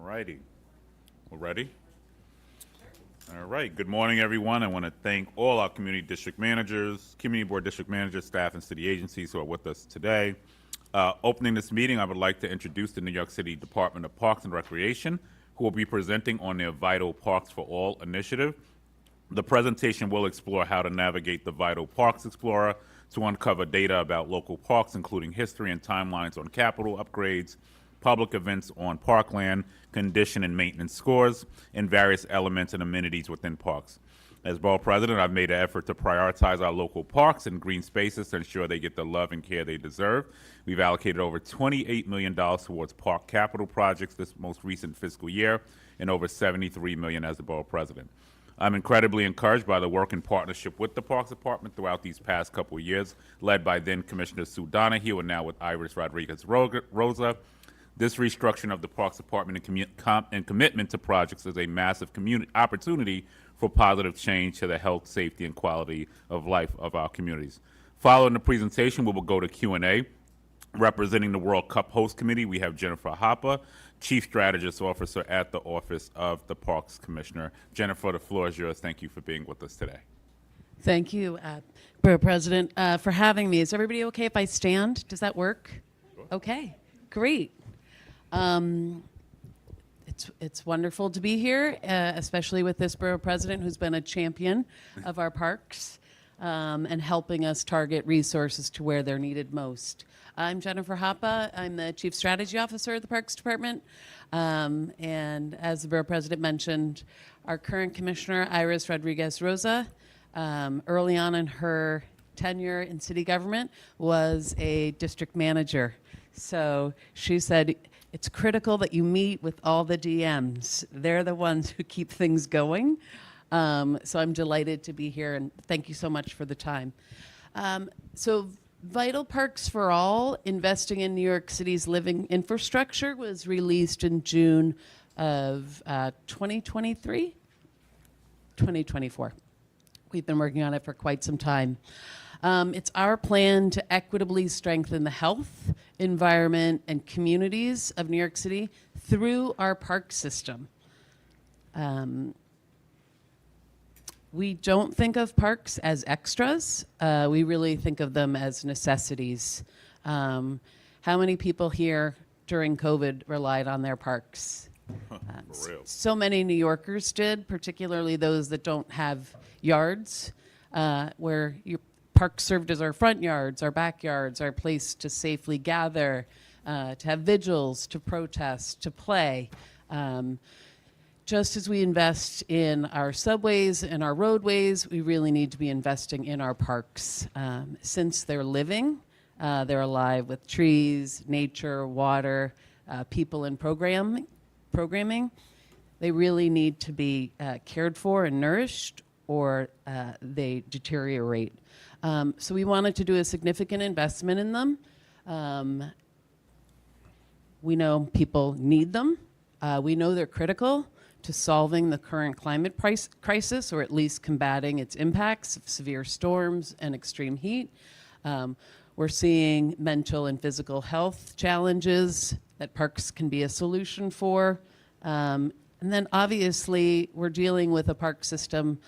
righty. We're ready? All right. Good morning, everyone. I want to thank all our community district managers, community board district managers, staff, and city agencies who are with us today. Opening this meeting, I would like to introduce the New York City Department of Parks and Recreation, who will be presenting on their Vital Parks for All initiative. The presentation will explore how to navigate the Vital Parks Explorer to uncover data about local parks, including history and timelines on capital upgrades, public events on parkland, condition and maintenance scores, and various elements and amenities within parks. As borough president, I've made an effort to prioritize our local parks and green spaces to ensure they get the love and care they deserve. We've allocated over $28 million towards park capital projects this most recent fiscal year, and over $73 million as the borough president. I'm incredibly encouraged by the work in partnership with the Parks Department throughout these past couple of years, led by then Commissioner Sue Donahue and now with Iris Rodriguez-Rosa. This restructuring of the Parks Department and commitment to projects is a massive opportunity for positive change to the health, safety, and quality of life of our communities. Following the presentation, we will go to Q&A. Representing the World Cup Host Committee, we have Jennifer Hopper, Chief Strategist Officer at the Office of the Parks Commissioner. Jennifer, the floor is yours. Thank you for being with us today. Thank you, Borough President, for having me. Is everybody okay if I stand? Does that work? Sure. Okay, great. It's wonderful to be here, especially with this Borough President who's been a champion of our parks and helping us target resources to where they're needed most. I'm Jennifer Hoppa. I'm the Chief Strategy Officer at the Parks Department. And as the Borough President mentioned, our current Commissioner, Iris Rodriguez-Rosa, early on in her tenure in city government, was a district manager. So she said, it's critical that you meet with all the DMs. They're the ones who keep things going. So I'm delighted to be here, and thank you so much for the time. So Vital Parks for All, investing in New York City's living infrastructure, was released in June of 2023? 2024. We've been working on it for quite some time. It's our plan to equitably strengthen the health, environment, and communities of New York City through our park system. We don't think of parks as extras. We really think of them as necessities. How many people here during COVID relied on their parks? For real. So many New Yorkers did, particularly those that don't have yards, where your parks served as our front yards, our backyards, our place to safely gather, to have vigils, to protest, to play. Just as we invest in our subways and our roadways, we really need to be investing in our parks. Since they're living, they're alive with trees, nature, water, people, and programming. They really need to be cared for and nourished, or they deteriorate. So we wanted to do a significant investment in them. We know people need them. We know they're critical to solving the current climate crisis, or at least combating its impacts of severe storms and extreme heat. We're seeing mental and physical health challenges that parks can be a solution for. And then obviously we're dealing with a park system,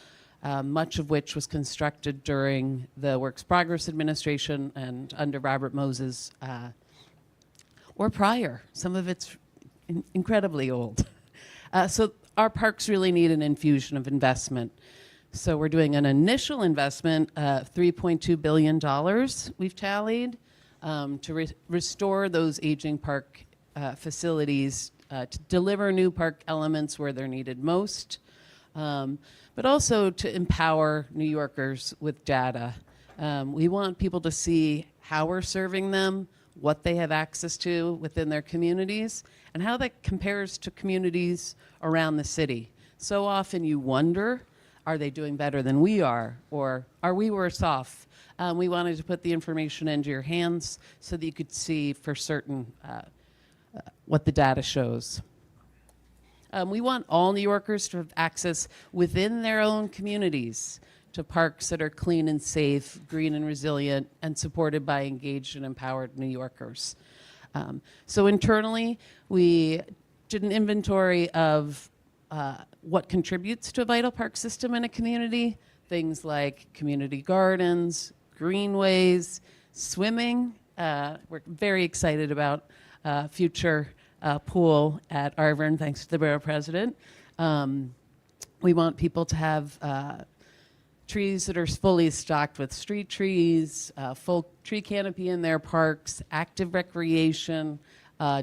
much of which was constructed during the Works Progress Administration and under Robert Moses, or prior. Some of it's incredibly old. So our parks really need an infusion of investment. So we're doing an initial investment of $3.2 billion we've tallied to restore those aging park facilities, to deliver new park elements where they're needed most, but also to empower New Yorkers with data. We want people to see how we're serving them, what they have access to within their communities, and how that compares to communities around the city. So often you wonder, are they doing better than we are, or are we worse off? We wanted to put the information into your hands so that you could see for certain what the data shows. We want all New Yorkers to have access within their own communities to parks that are clean and safe, green and resilient, and supported by engaged and empowered New Yorkers. So internally, we did an inventory of what contributes to a vital park system in a community. Things like community gardens, greenways, swimming. We're very excited about future pool at Arvern, thanks to the borough president. We want people to have trees that are fully stocked with street trees, full tree canopy in their parks, active recreation,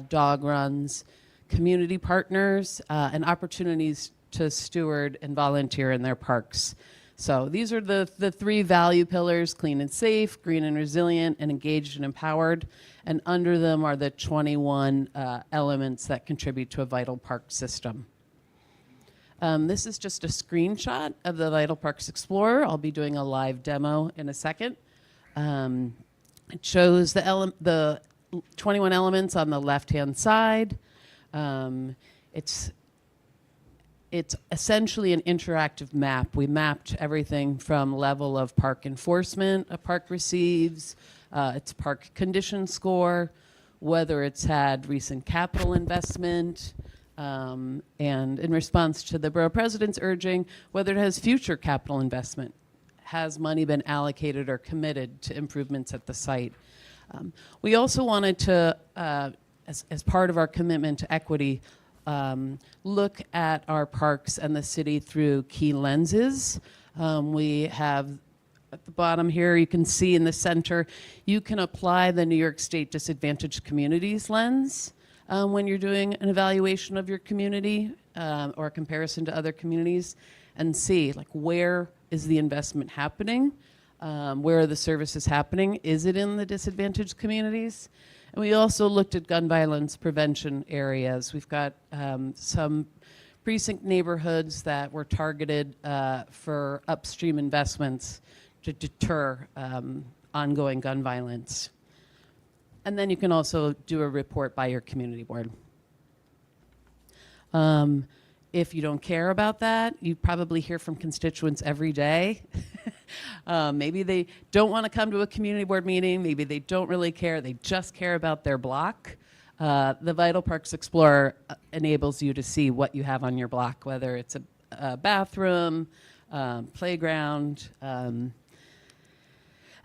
dog runs, community partners, and opportunities to steward and volunteer in their parks. So these are the three value pillars: clean and safe, green and resilient, and engaged and empowered. And under them are the 21 elements that contribute to a vital park system. This is just a screenshot of the Vital Parks Explorer. I'll be doing a live demo in a second. It shows the 21 elements on the left-hand side. It's essentially an interactive map. We mapped everything from level of park enforcement a park receives, its park condition score, whether it's had recent capital investment, and in response to the borough president's urging, whether it has future capital investment. Has money been allocated or committed to improvements at the site? We also wanted to, as part of our commitment to equity, look at our parks and the city through key lenses. We have at the bottom here, you can see in the center, you can apply the New York State Disadvantaged Communities lens when you're doing an evaluation of your community or a comparison to other communities, and see like where is the investment happening, where are the services happening, is it in the disadvantaged communities? And we also looked at gun violence prevention areas. We've got some precinct neighborhoods that were targeted for upstream investments to deter ongoing gun violence. And then you can also do a report by your community board. If you don't care about that, you probably hear from constituents every day. Maybe they don't want to come to a community board meeting. Maybe they don't really care. They just care about their block. The Vital Parks Explorer enables you to see what you have on your block, whether it's a bathroom, playground,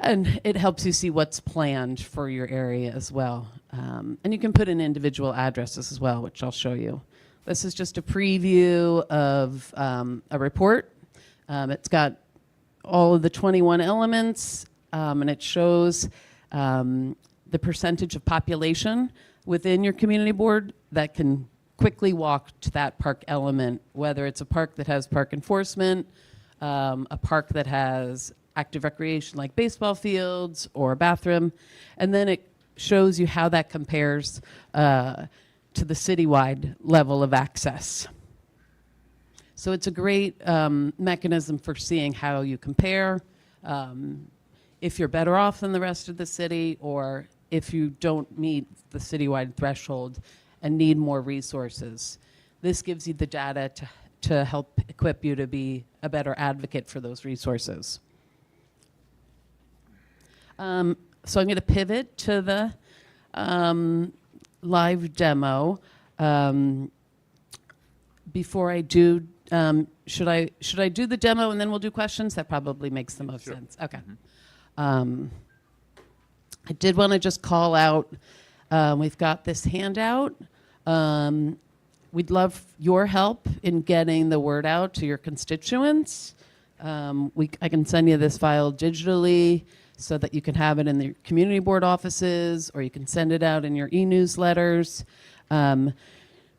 and it helps you see what's planned for your area as well. And you can put in individual addresses as well, which I'll show you. This is just a preview of a report. It's got all of the 21 elements, and it shows the percentage of population within your community board that can quickly walk to that park element, whether it's a park that has park enforcement, a park that has active recreation like baseball fields or a bathroom, and then it shows you how that compares to the citywide level of access. So it's a great mechanism for seeing how you compare, if you're better off than the rest of the city, or if you don't meet the citywide threshold and need more resources. This gives you the data to help equip you to be a better advocate for those resources. So I'm going to pivot to the live demo. Before I do, should I do the demo and then we'll do questions? That probably makes the most sense. Okay. I did want to just call out, we've got this handout. We'd love your help in getting the word out to your constituents. I can send you this file digitally so that you can have it in the community board offices, or you can send it out in your e-newsletters.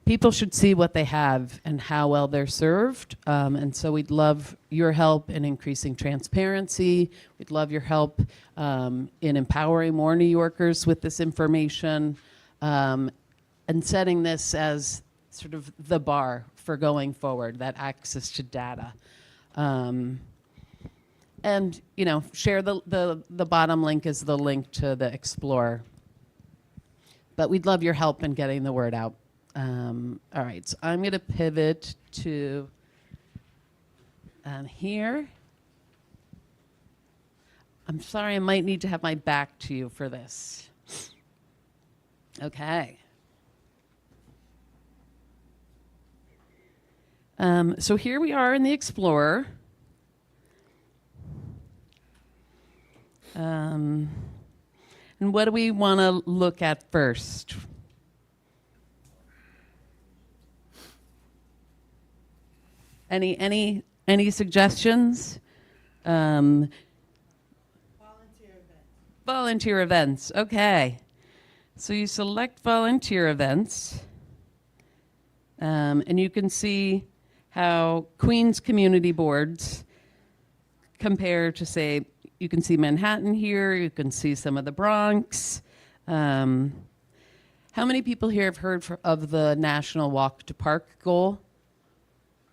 People should see what they have and how well they're served. And so we'd love your help in increasing transparency. We'd love your help in empowering more New Yorkers with this information, and setting this as sort of the bar for going forward, that access to data. And share the bottom link is the link to the Explorer. But we'd love your help in getting the word out. All right, so I'm going to pivot to here. I'm sorry, I might need to have my back to you for this. Okay. So here we are in the Explorer. And what do we want to look at first? Any suggestions? Volunteer events. Volunteer events. Okay. So you select volunteer events, and you can see how Queens community boards compare to, say, you can see Manhattan here, you can see some of the Bronx. How many people here have heard of the National Walk to Park goal?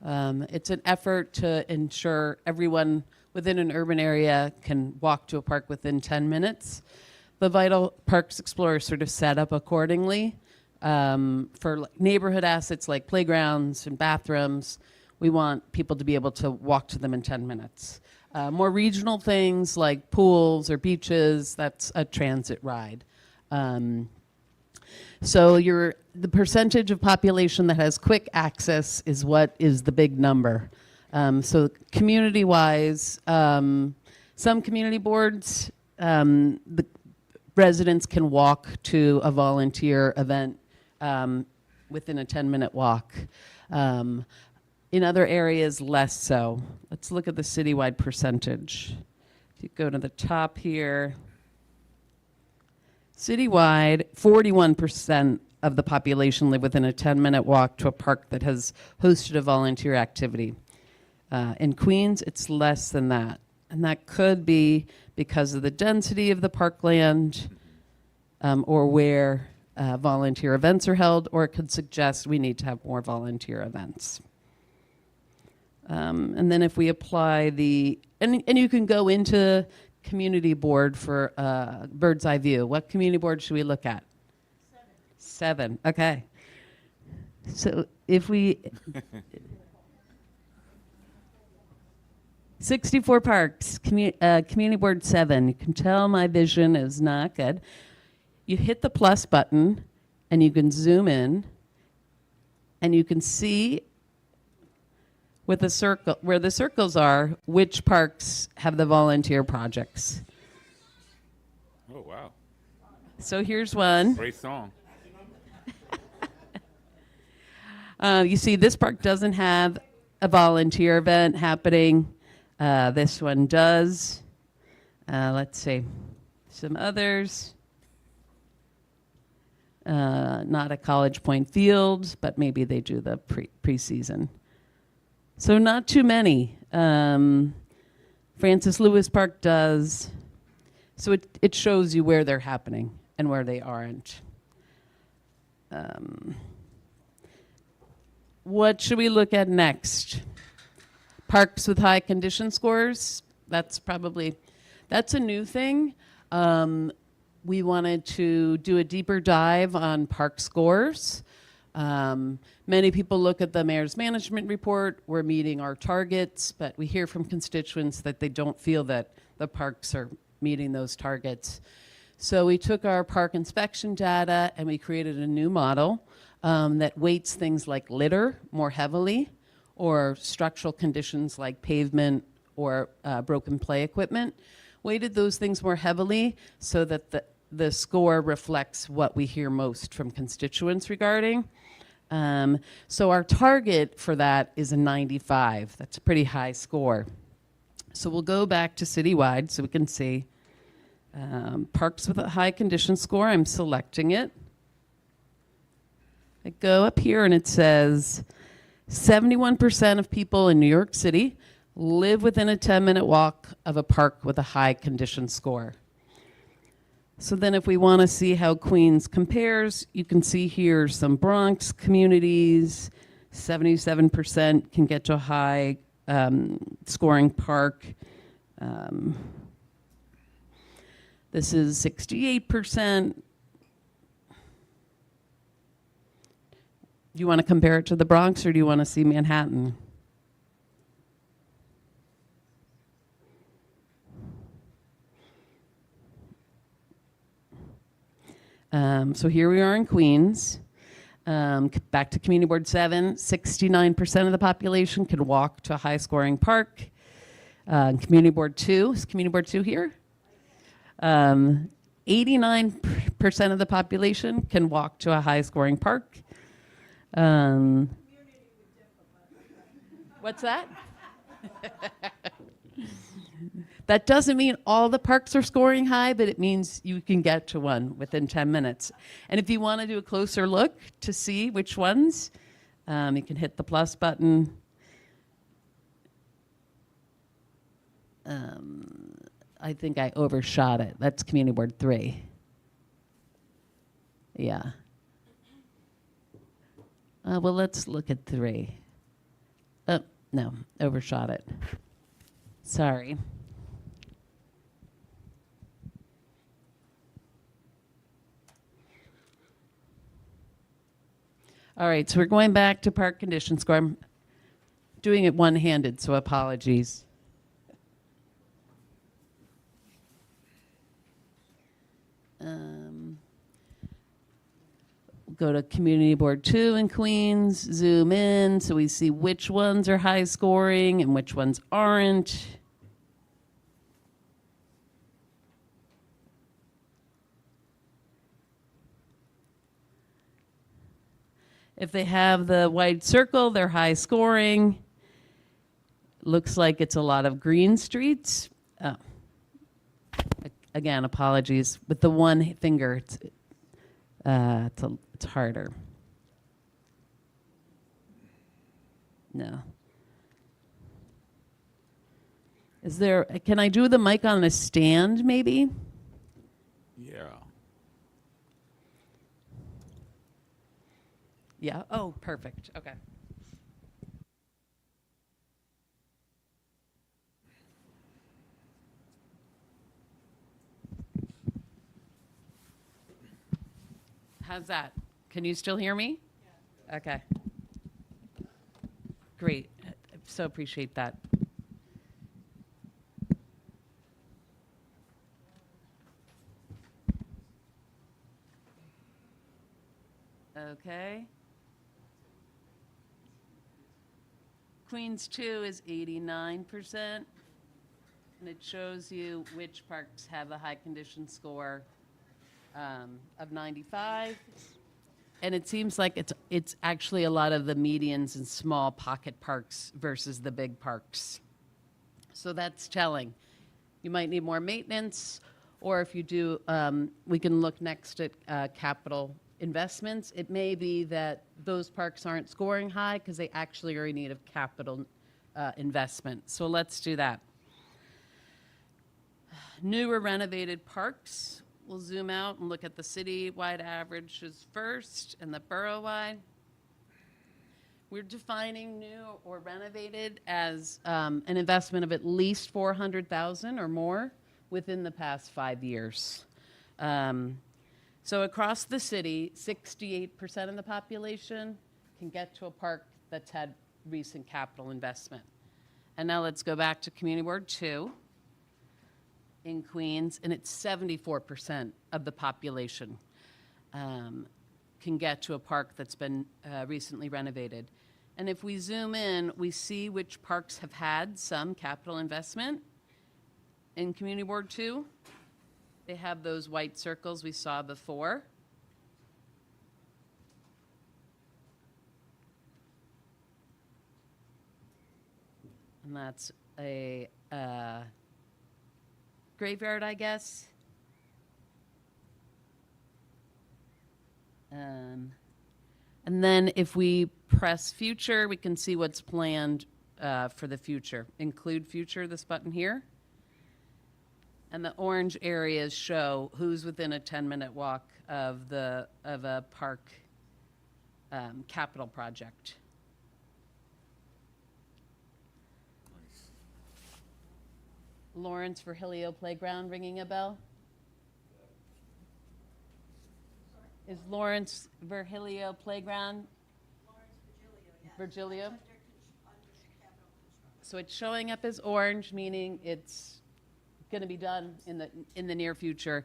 It's an effort to ensure everyone within an urban area can walk to a park within 10 minutes. The Vital Parks Explorer is sort of set up accordingly. For neighborhood assets like playgrounds and bathrooms, we want people to be able to walk to them in 10 minutes. More regional things like pools or beaches, that's a transit ride. So the percentage of population that has quick access is what is the big number. So community-wise, some community boards, the residents can walk to a volunteer event within a 10-minute walk. In other areas, less so. Let's look at the citywide percentage. If you go to the top here, citywide, 41% of the population live within a 10-minute walk to a park that has hosted a volunteer activity. In Queens, it's less than that. And that could be because of the density of the parkland or where volunteer events are held, or it could suggest we need to have more volunteer events. And then if we apply and you can go into community board for bird's eye view. What community board should we look at? 7. Okay. So if we 64 parks, community board 7. You can tell my vision is not good. You hit the plus button and you can zoom in and you can see with the circle, where the circles are, which parks have the volunteer projects. Oh, wow. So here's one. Great song. You see this park doesn't have a volunteer event happening. This one does. Let's see. Some others. Not a College Point Field, but maybe they do the preseason. So not too many. Francis Lewis Park does. So it shows you where they're happening and where they aren't. What should we look at next? Parks with high condition scores. That's a new thing. We wanted to do a deeper dive on park scores. Many people look at the mayor's management report. We're meeting our targets, but we hear from constituents that they don't feel that the parks are meeting those targets. So we took our park inspection data and we created a new model that weights things like litter more heavily, or structural conditions like pavement or broken play equipment. Weighted those things more heavily so that the score reflects what we hear most from constituents regarding. So our target for that is a 95. That's a pretty high score. So we'll go back to citywide so we can see parks with a high condition score. I'm selecting it. I go up here and it says 71% of people in New York City live within a 10-minute walk of a park with a high condition score. So then if we want to see how Queens compares, you can see here some Bronx communities, 77% can get to a high scoring park. This is 68%. Do you want to compare it to the Bronx or do you want to see Manhattan? So here we are in Queens. Back to Community Board 7, 69% of the population can walk to a high-scoring park. Community Board 2, is Community Board 2 here? 89% of the population can walk to a high-scoring park. What's that? That doesn't mean all the parks are scoring high, but it means you can get to one within 10 minutes. And if you want to do a closer look to see which ones, you can hit the plus button. I think I overshot it. That's Community Board 3. Yeah. Well, let's look at 3. Oh, no, overshot it. Sorry. All right, so we're going back to park condition score. I'm doing it one-handed, so apologies. Go to Community Board 2 in Queens, zoom in so we see which ones are high scoring and which ones aren't. If they have the white circle, they're high scoring. Looks like it's a lot of green streets. Oh. Again, apologies. With the one finger, it's harder. No. Is there, can I do the mic on a stand maybe? Yeah. Yeah, oh, perfect, okay. How's that? Can you still hear me? Yeah. Okay. Great. I so appreciate that. Okay. Queens 2 is 89%, and it shows you which parks have a high condition score of 95. And it seems like it's actually a lot of the medians and small pocket parks versus the big parks. So that's telling. You might need more maintenance, or if you do, we can look next at capital investments. It may be that those parks aren't scoring high because they actually are in need of capital investment. So let's do that. New or renovated parks. We'll zoom out and look at the city-wide averages first and the borough-wide. We're defining new or renovated as an investment of at least $400,000 or more within the past 5 years. So across the city, 68% of the population can get to a park that's had recent capital investment. And now let's go back to Community Board 2 in Queens, and it's 74% of the population can get to a park that's been recently renovated. And if we zoom in, we see which parks have had some capital investment. In Community Board 2, they have those white circles we saw before. And that's a graveyard, I guess. And then if we press future, we can see what's planned for the future. Include future, this button here. And the orange areas show who's within a 10-minute walk of a park capital project. Lawrence Virgilio Playground ringing a bell? Is Lawrence Virgilio Playground? Virgilio? So it's showing up as orange, meaning it's going to be done in the near future.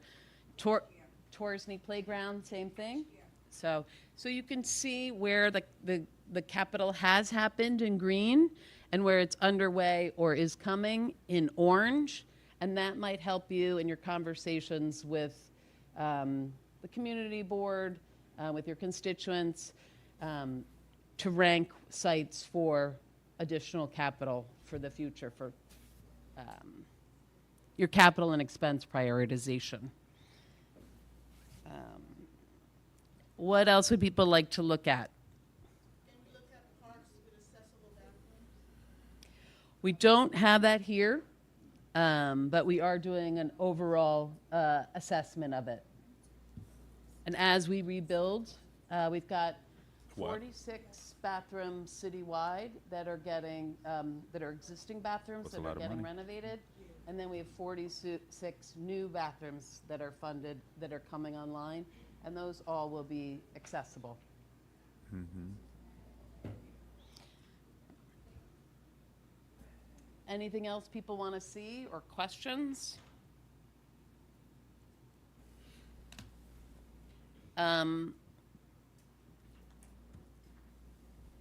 Torsney Playground, same thing? So you can see where the capital has happened in green and where it's underway or is coming in orange. And that might help you in your conversations with the community board, with your constituents, to rank sites for additional capital for the future, for your capital and expense prioritization. What else would people like to look at? Can we look at parks with accessible bathrooms? We don't have that here, but we are doing an overall assessment of it. And as we rebuild, we've got What? 46 bathrooms citywide that are getting, that are existing bathrooms That's a that lot are of getting money. renovated. And then we have 46 new bathrooms that are funded, that are coming online, and those all will be accessible. Anything else people want to see or questions?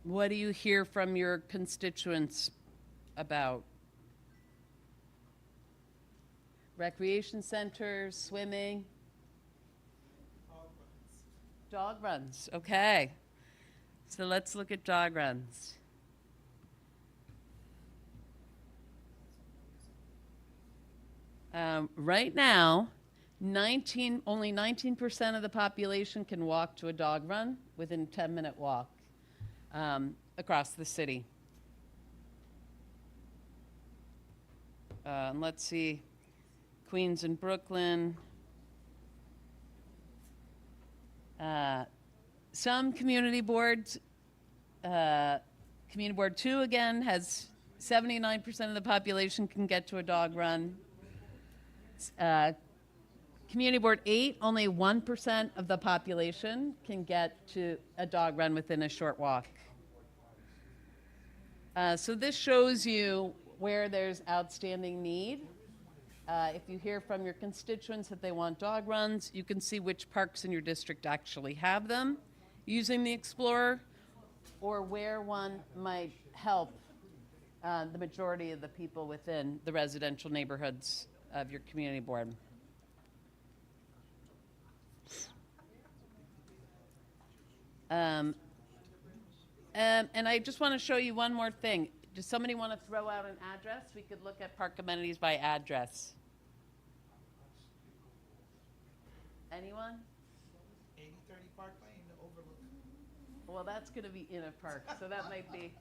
What do you hear from your constituents about? Recreation centers, swimming? Dog runs, okay. So let's look at dog runs. Right now, only 19% of the population can walk to a dog run within a 10-minute walk across the city. And let's see, Queens and Brooklyn. Some community boards, Community Board 2 again has 79% of the population can get to a dog run. Community Board 8, only 1% of the population can get to a dog run within a short walk. So this shows you where there's outstanding need. If you hear from your constituents that they want dog runs, you can see which parks in your district actually have them using the Explorer, or where one might help the majority of the people within the residential neighborhoods of your community board. And I just want to show you one more thing. Does somebody want to throw out an address? We could look at park amenities by address. Anyone? 8030 Parkland, the Overlook. Well, that's going to be in a park, so that might be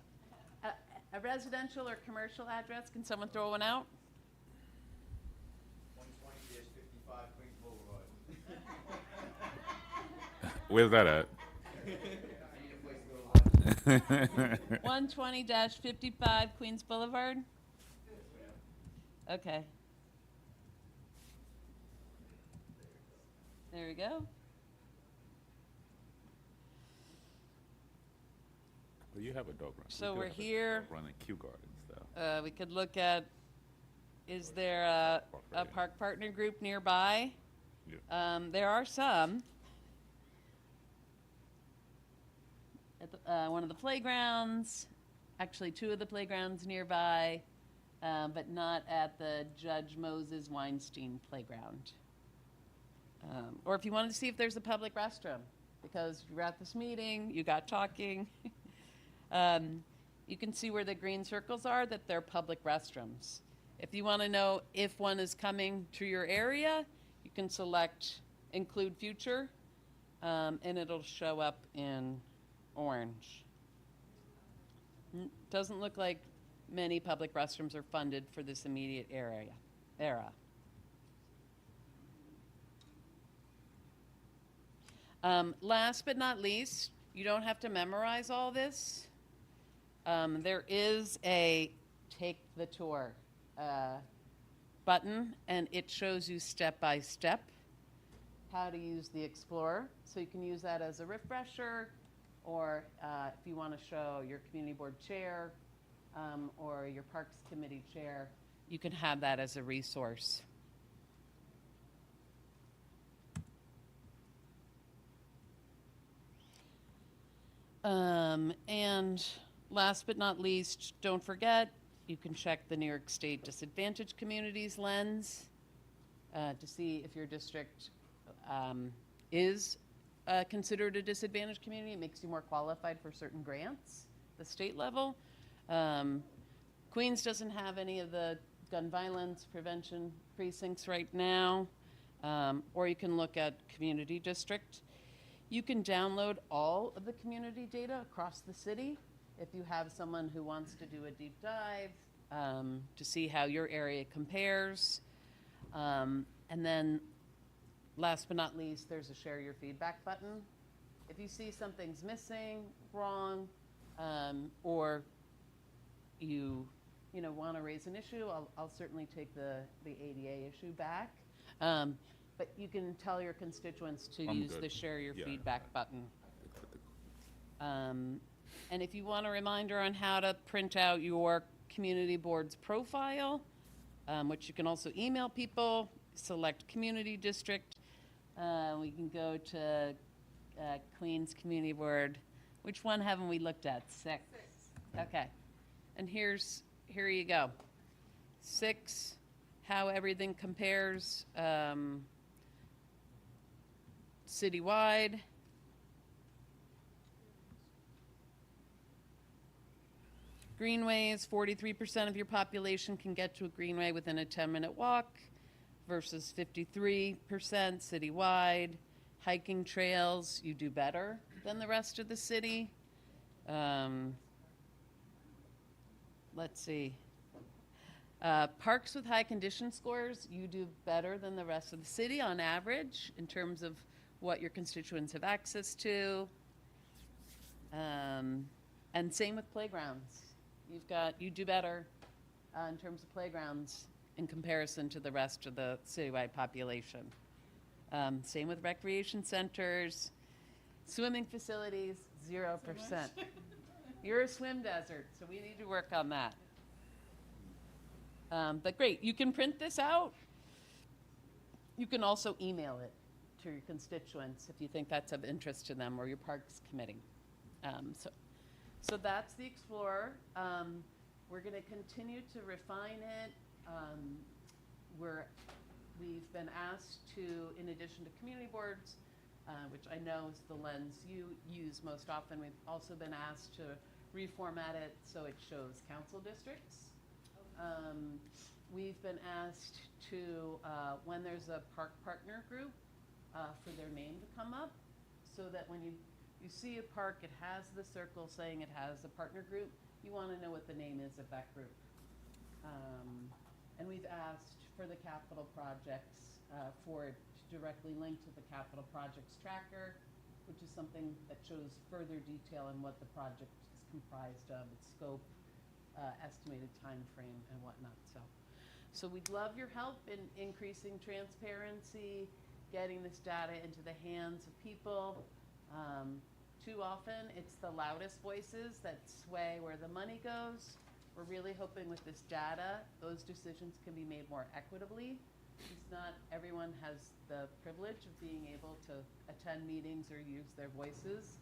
a residential or commercial address. Can someone throw one out? 120-55 Queens Boulevard. Where's that at? I need a place to go. 120-55 Queens Boulevard? Okay. There we go. Well, you have a dog run. So We do we're have a here. dog Run in Kew Gardens, though. We could look at, is there a park partner group nearby? Yeah. There are some. At one of the playgrounds, actually two of the playgrounds nearby, but not at the Judge Moses Weinstein playground. Or if you wanted to see if there's a public restroom, because you were at this meeting, you got talking. You can see where the green circles are, that they're public restrooms. If you want to know if one is coming to your area, you can select Include Future, and it'll show up in orange. Doesn't look like many public restrooms are funded for this immediate era. Last but not least, you don't have to memorize all this. There is a Take the Tour button, and it shows you step by step how to use the Explorer. So you can use that as a refresher, or if you want to show your community board chair or your Parks Committee chair, you can have that as a resource. And last but not least, don't forget, you can check the New York State Disadvantaged Communities lens to see if your district is considered a disadvantaged community. It makes you more qualified for certain grants, the state level. Queens doesn't have any of the gun violence prevention precincts right now, or you can look at community district. You can download all of the community data across the city if you have someone who wants to do a deep dive to see how your area compares. And then last but not least, there's a share your feedback button. If you see something's missing, wrong, or you want to raise an issue, I'll certainly take the ADA issue back. But you can tell your constituents to I'm use good. the share your Yeah. feedback button. And if you want a reminder on how to print out your community board's profile, which you can also email people, select community district. We can go to Queens Community Board. Which one haven't we looked at? 6. Okay. And here you go. 6, how everything compares citywide. Greenways, 43% of your population can get to a greenway within a 10-minute walk versus 53% citywide. Hiking trails, you do better than the rest of the city. Let's see. Parks with high condition scores, you do better than the rest of the city on average in terms of what your constituents have access to. And same with playgrounds. You do better in terms of playgrounds in comparison to the rest of the citywide population. Same with recreation centers, swimming facilities, 0%. You're a swim desert, so we need to work on that. But great, you can print this out. You can also email it to your constituents if you think that's of interest to them, or your Parks Committee. So that's the Explorer. We're going to continue to refine it. We've been asked to, in addition to community boards, which I know is the lens you use most often, we've also been asked to reformat it so it shows council districts. We've been asked to, when there's a park partner group, for their name to come up, so that when you see a park, it has the circle saying it has a partner group, you want to know what the name is of that group. And we've asked for the capital projects for it to directly link to the capital projects tracker, which is something that shows further detail on what the project is comprised of, its scope, estimated time frame, and whatnot. So we'd love your help in increasing transparency, getting this data into the hands of people. Too often, it's the loudest voices that sway where the money goes. We're really hoping with this data, those decisions can be made more equitably. Because not everyone has the privilege of being able to attend meetings or use their voices.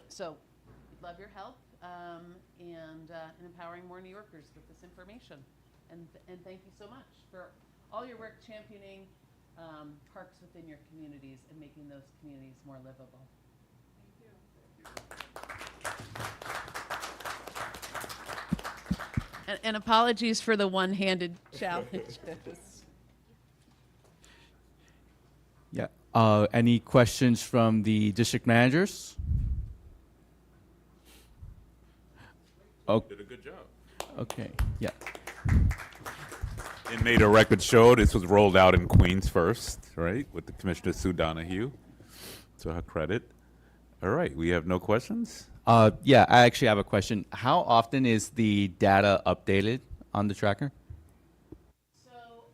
So we'd love your help and empowering more New Yorkers with this information. And thank you so much for all your work championing parks within your communities and making those communities more livable. And apologies for the one-handed challenges. Yeah. Any questions from the district managers? Oh, Did a good job. okay. Yeah. And made a record show. This was rolled out in Queens first, right, with the Commissioner Sue Donahue. To her credit. All right, we have no questions? Yeah, I actually have a question. How often is the data updated on the tracker? So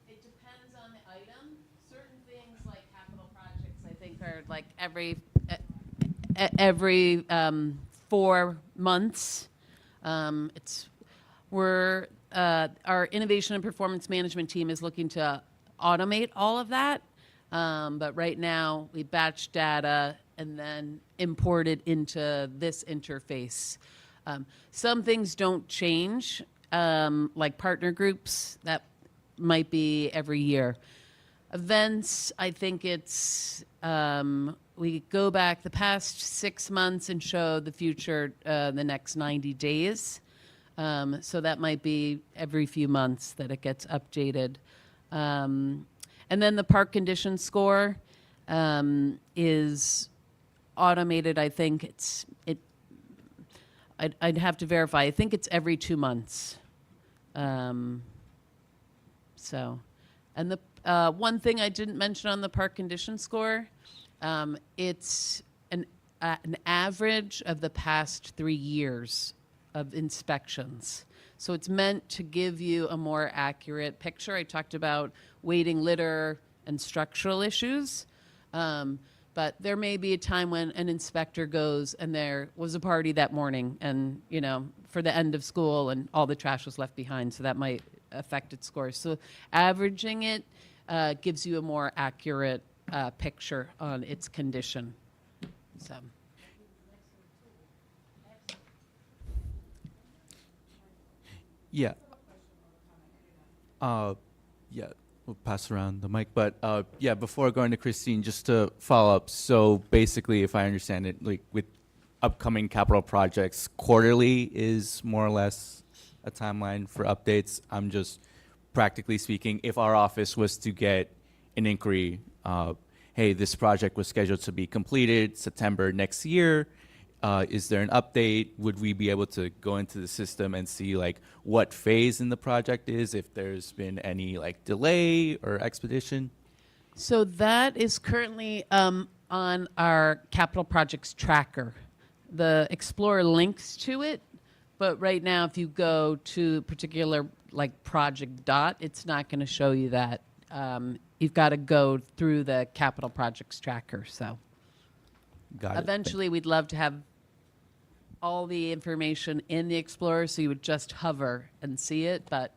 it depends on the item. Certain things like capital projects, I think, are like every 4 months. Our innovation and performance management team is looking to automate all of that. But right now, we batch data and then imported into this interface. Some things don't change, like partner groups, that might be every year. Events, I think it's, we go back the past 6 months and show the future, the next 90 days. So that might be every few months that it gets updated. And then the park condition score is automated. I think I'd have to verify. I think it's every 2 months. So, and the one thing I didn't mention on the park condition score, it's an average of the past 3 years of inspections. So it's meant to give you a more accurate picture. I talked about weighting, litter, and structural issues. But there may be a time when an inspector goes and there was a party that morning and, you know, for the end of school and all the trash was left behind. So that might affect its scores. So averaging it gives you a more accurate picture on its condition. So. Yeah. Yeah, we'll pass around the mic. But yeah, before going to Christine, just to follow up. So basically, if I understand it, like with upcoming capital projects, quarterly is more or less a timeline for updates. I'm just practically speaking, if our office was to get an inquiry, hey, this project was scheduled to be completed September next year. Is there an update? Would we be able to go into the system and see like what phase in the project is, if there's been any like delay or expedition? So that is currently on our capital projects tracker. The Explorer links to it, but right now if you go to particular like project dot, it's not going to show you that. You've got to go through the capital projects tracker. So Got it. eventually we'd love to have all the information in the Explorer so you would just hover and see it, but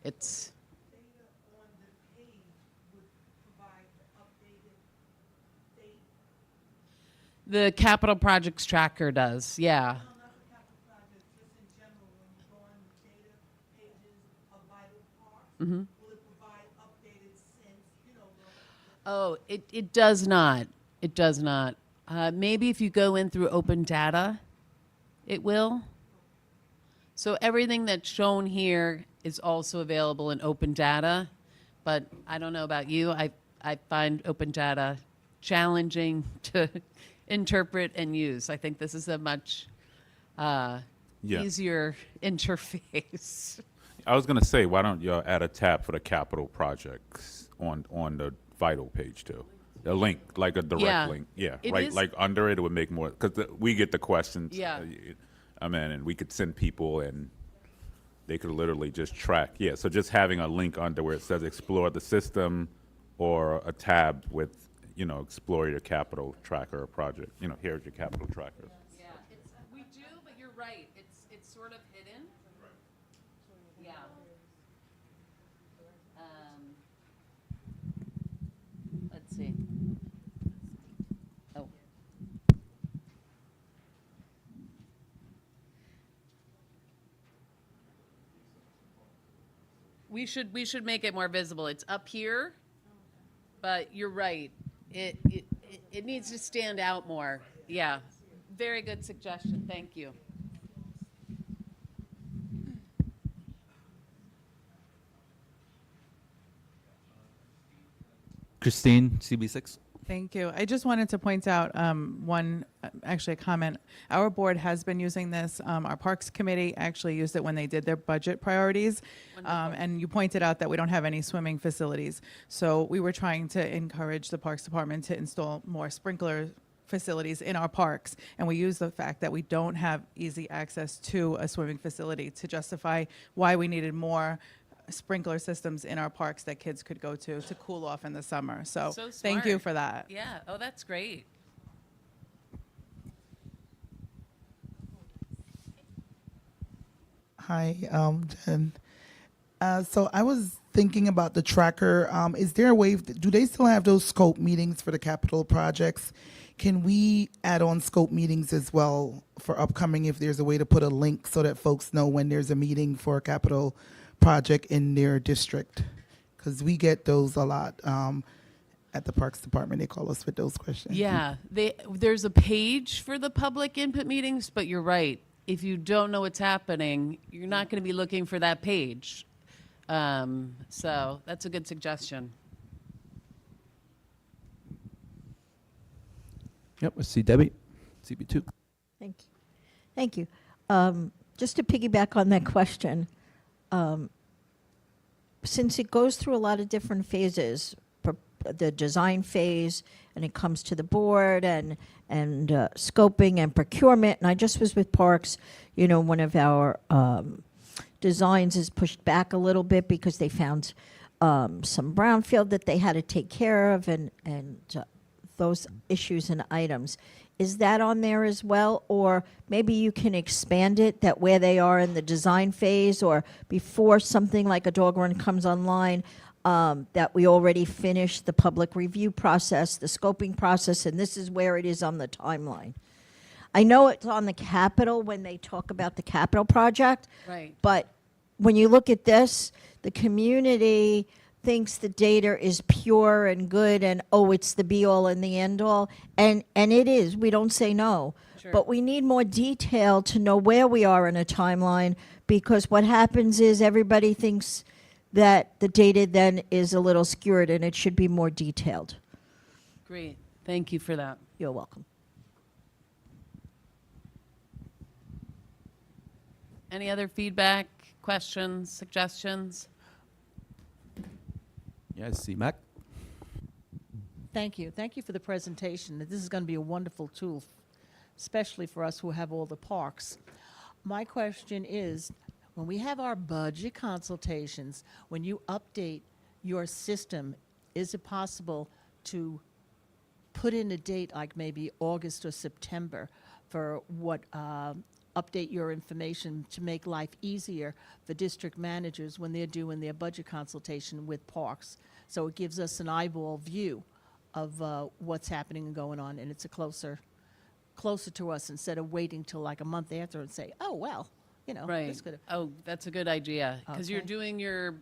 it's... Data on the page would provide the updated date. The capital projects tracker does, yeah. No, not the capital project, just in general, when you go on the data pages of Vital Parks, will it provide updated since, you know, Oh, it does not. It does not. Maybe if you go in through open data, it will. So everything that's shown here is also available in open data, but I don't know about you. I find open data challenging to interpret and use. I think this is a much easier interface. I was gonna say, why don't y'all add a tab for the capital projects on the Vital page too? A link, like a direct Yeah. link. Yeah, It right. is- Like under it would make more, because we get the questions. Yeah. I mean, and we could send people and they could literally just track. Yeah, so just having a link under where it says explore the system or a tab with, you know, explore your capital tracker project. You know, here's your capital tracker. Yeah, we do, but you're right. It's sort of hidden. Yeah. Let's see. Oh. We should make it more visible. It's up here, but you're right. It needs to stand out more. Yeah. Very good suggestion. Thank you. Christine, CB6. Thank you. I just wanted to point out actually a comment. Our board has been using this. Our Parks Committee actually used it when they did their budget priorities. And you pointed out that we don't have any swimming facilities. So we were trying to encourage the Parks Department to install more sprinkler facilities in our parks. And we use the fact that we don't have easy access to a swimming facility to justify why we needed more sprinkler systems in our parks that kids could go to cool off in the summer. So thank you smart. for that. Yeah. Oh, that's great. Hi, Jen. So I was thinking about the tracker. Is there a way, do they still have those scope meetings for the capital projects? Can we add on scope meetings as well for upcoming, if there's a way to put a link so that folks know when there's a meeting for a capital project in their district? Because we get those a lot at the Parks Department. They call us with those questions. Yeah, there's a page for the public input meetings, but you're right. If you don't know what's happening, you're not going to be looking for that page. So that's a good suggestion. Yep, I see Debbie, CB2. Thank you. Thank you. Just to piggyback on that question, since it goes through a lot of different phases, the design phase, and it comes to the board and scoping and procurement, and I just was with Parks, one of our designs is pushed back a little bit because they found some brownfield that they had to take care of and those issues and items. Is that on there as well? Or maybe you can expand it that where they are in the design phase or before something like a dog run comes online, that we already finished the public review process, the scoping process, and this is where it is on the timeline. I know it's on the capital when they talk about the capital project, Right. but when you look at this, the community thinks the data is pure and good and, oh, it's the be-all and the end-all. And it is. We don't say no. Sure. But we need more detail to know where we are in a timeline, because what happens is everybody thinks that the data then is a little skewed and it should be more detailed. Great. Thank you for that. You're welcome. Any other feedback, questions, suggestions? Yeah, I see Mac. Thank you. Thank you for the presentation. This is going to be a wonderful tool, especially for us who have all the parks. My question is, when we have our budget consultations, when you update your system, is it possible to put in a date like maybe August or September for what update your information to make life easier for district managers when they're doing their budget consultation with parks? So it gives us an eyeball view of what's happening and going on, and it's a closer to us instead of waiting till like a month after and say, oh, well, Right. this could have. Oh, that's a good idea. Because you're Okay. doing your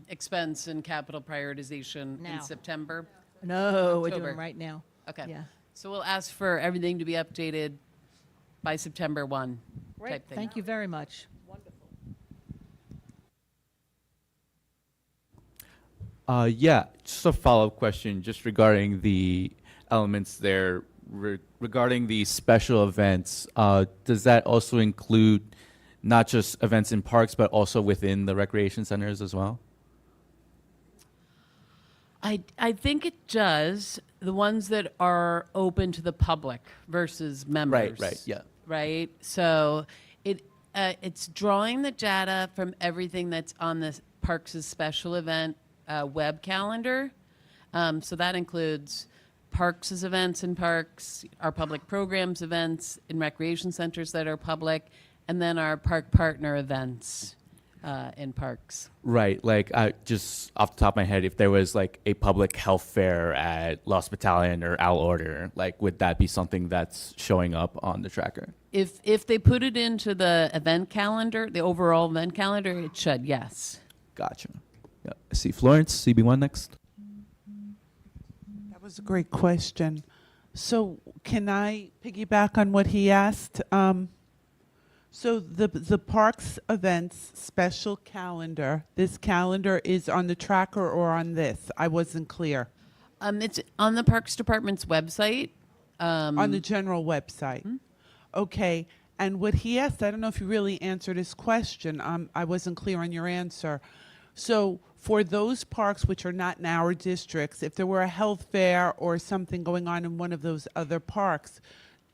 expense and capital prioritization in Now. September. No, we're doing October. it right now. Okay. Yeah. So we'll ask for everything to be updated by September 1 Great. type thing. Thank you very much. Yeah, just a follow-up question, just regarding the elements there, regarding the special events. Does that also include not just events in parks, but also within the recreation centers as well? I think it does. The ones that are open to the public versus members. Right, yeah. Right? So it's drawing the data from everything that's on the Parks' special event web calendar. So that includes Parks' events in parks, our public programs events in recreation centers that are public, and then our park partner events in parks. Right, like just off the top of my head, if there was like a public health fair at Lost Battalion or Owl Order, like would that be something that's showing up on the tracker? If they put it into the event calendar, the overall event calendar, it should, yes. Gotcha. Yeah. I see Florence, CB1 next. That was a great question. So can I piggyback on what he asked? So the parks events special calendar, this calendar is on the tracker or on this? I wasn't clear. It's on the Parks Department's website. On the general website. Okay. And what he asked, I don't know if you really answered his question. I wasn't clear on your answer. So for those parks which are not in our districts, if there were a health fair or something going on in one of those other parks,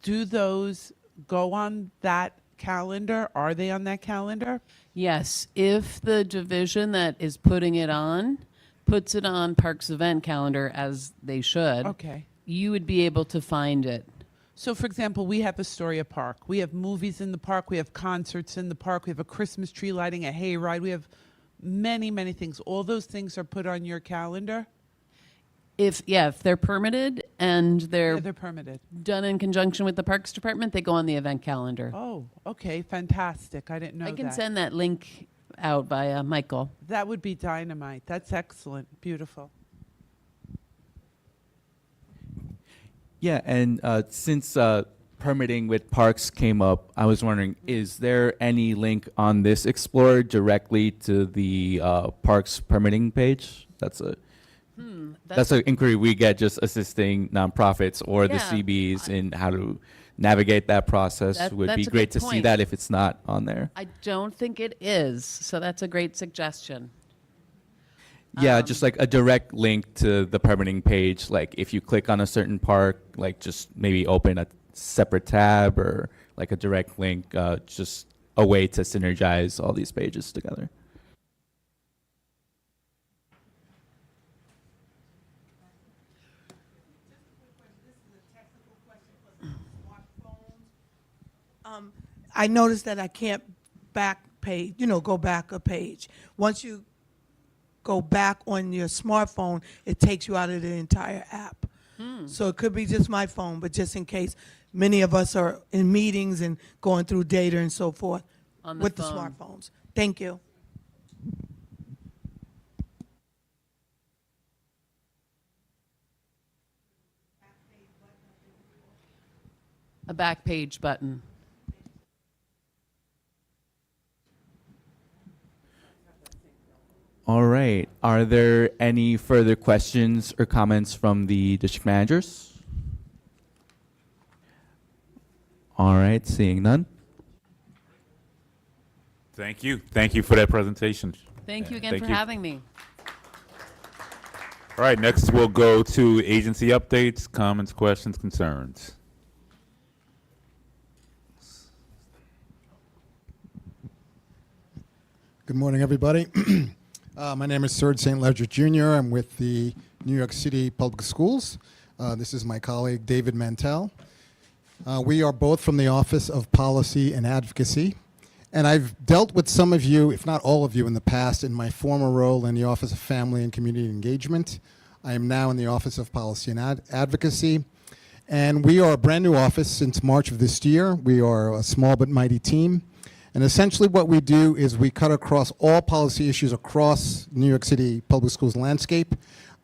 do those go on that calendar? Are they on that calendar? Yes, if the division that is putting it on puts it on Parks event calendar, as they should, Okay. you would be able to find it. So, for example, we have Astoria Park. We have movies in the park. We have concerts in the park. We have a Christmas tree lighting, a hayride. We have Many, many things. All those things are put on your calendar? If they're permitted and Yeah, they're they're permitted. done in conjunction with the Parks Department, they go on the event calendar. Oh, okay, fantastic. I didn't know I can that. send that link out via Michael. That would be dynamite. That's excellent. Beautiful. Yeah, and since permitting with parks came up, I was wondering, is there any link on this Explorer directly to the parks permitting page? That's an inquiry we get just assisting nonprofits or the Yeah. CBs in how to navigate that process. Would be that's a great good to see point. that if it's not on there. I don't think it is, so that's a great suggestion. Yeah, just like a direct link to the permitting page. Like if you click on a certain park, like just maybe open a separate tab or like a direct link, just a way to synergize all these pages together. I noticed that I can't go back a page. Once you go back on your smartphone, it takes you out of the entire app. So it could be just my phone, but just in case, many of us are in meetings and going through data and so forth On the with the phone. smartphones. Thank you. A back page button. All right. Are there any further questions or comments from the district managers? All right, seeing none. Thank you. Thank you for that presentation. Thank you again Thank for you. having me. All right, next we'll go to agency updates, comments, questions, concerns. Good morning, everybody. My name is Serge St. Ledger Jr. I'm with the New York City Public Schools. This is my colleague, David Mantell. We are both from the Office of Policy and Advocacy. And I've dealt with some of you, if not all of you, in the past in my former role in the Office of Family and Community Engagement. I am now in the Office of Policy and Advocacy. And we are a brand new office since March of this year. We are a small but mighty team. And essentially what we do is we cut across all policy issues across New York City Public Schools landscape.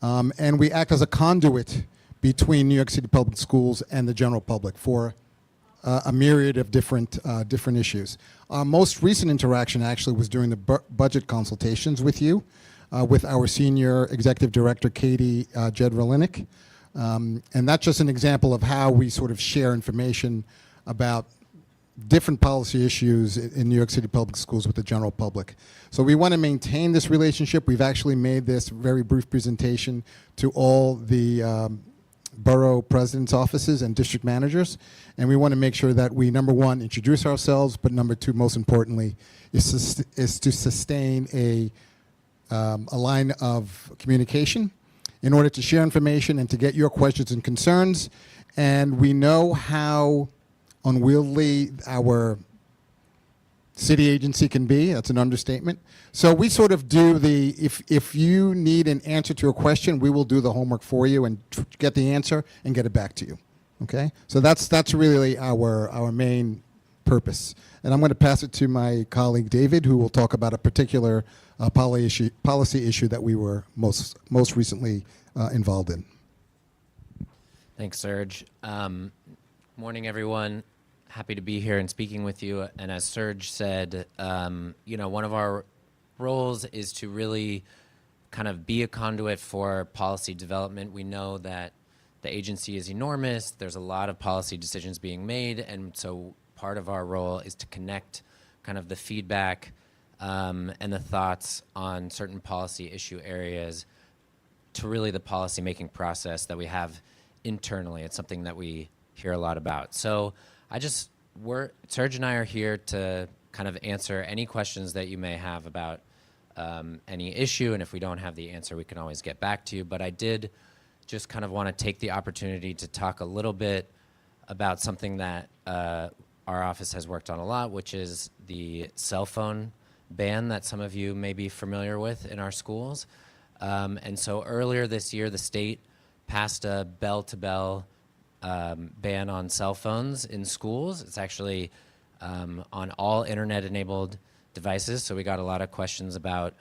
And we act as a conduit between New York City Public Schools and the general public for a myriad of different issues. Our most recent interaction actually was during the budget consultations with you, with our senior executive director, Katie Jedrolinik. And that's just an example of how we sort of share information about different policy issues in New York City Public Schools with the general public. So we want to maintain this relationship. We've actually made this very brief presentation to all the borough presidents' offices and district managers. And we want to make sure that we, number one, introduce ourselves, but number two, most importantly, is to sustain a line of communication in order to share information and to get your questions and concerns. And we know how unwieldy our city agency can be. That's an understatement. So we sort of do if you need an answer to a question, we will do the homework for you and get the answer and get it back to you. Okay? So that's really our main purpose. And I'm going to pass it to my colleague David, who will talk about a particular policy issue that we were most recently involved in. Thanks, Serge. Morning, everyone. Happy to be here and speaking with you. And as Serge said, one of our roles is to really kind of be a conduit for policy development. We know that the agency is enormous. There's a lot of policy decisions being made. And so part of our role is to connect kind of the feedback and the thoughts on certain policy issue areas to really the policy-making process that we have internally. It's something that we hear a lot about. So Serge and I are here to kind of answer any questions that you may have about any issue, and if we don't have the answer, we can always get back to you. But I did just kind of want to take the opportunity to talk a little bit about something that our office has worked on a lot, which is the cell phone ban that some of you may be familiar with in our schools. And so earlier this year, the state passed a bell-to-bell ban on cell phones in schools. It's actually on all internet-enabled devices. So we got a lot of questions about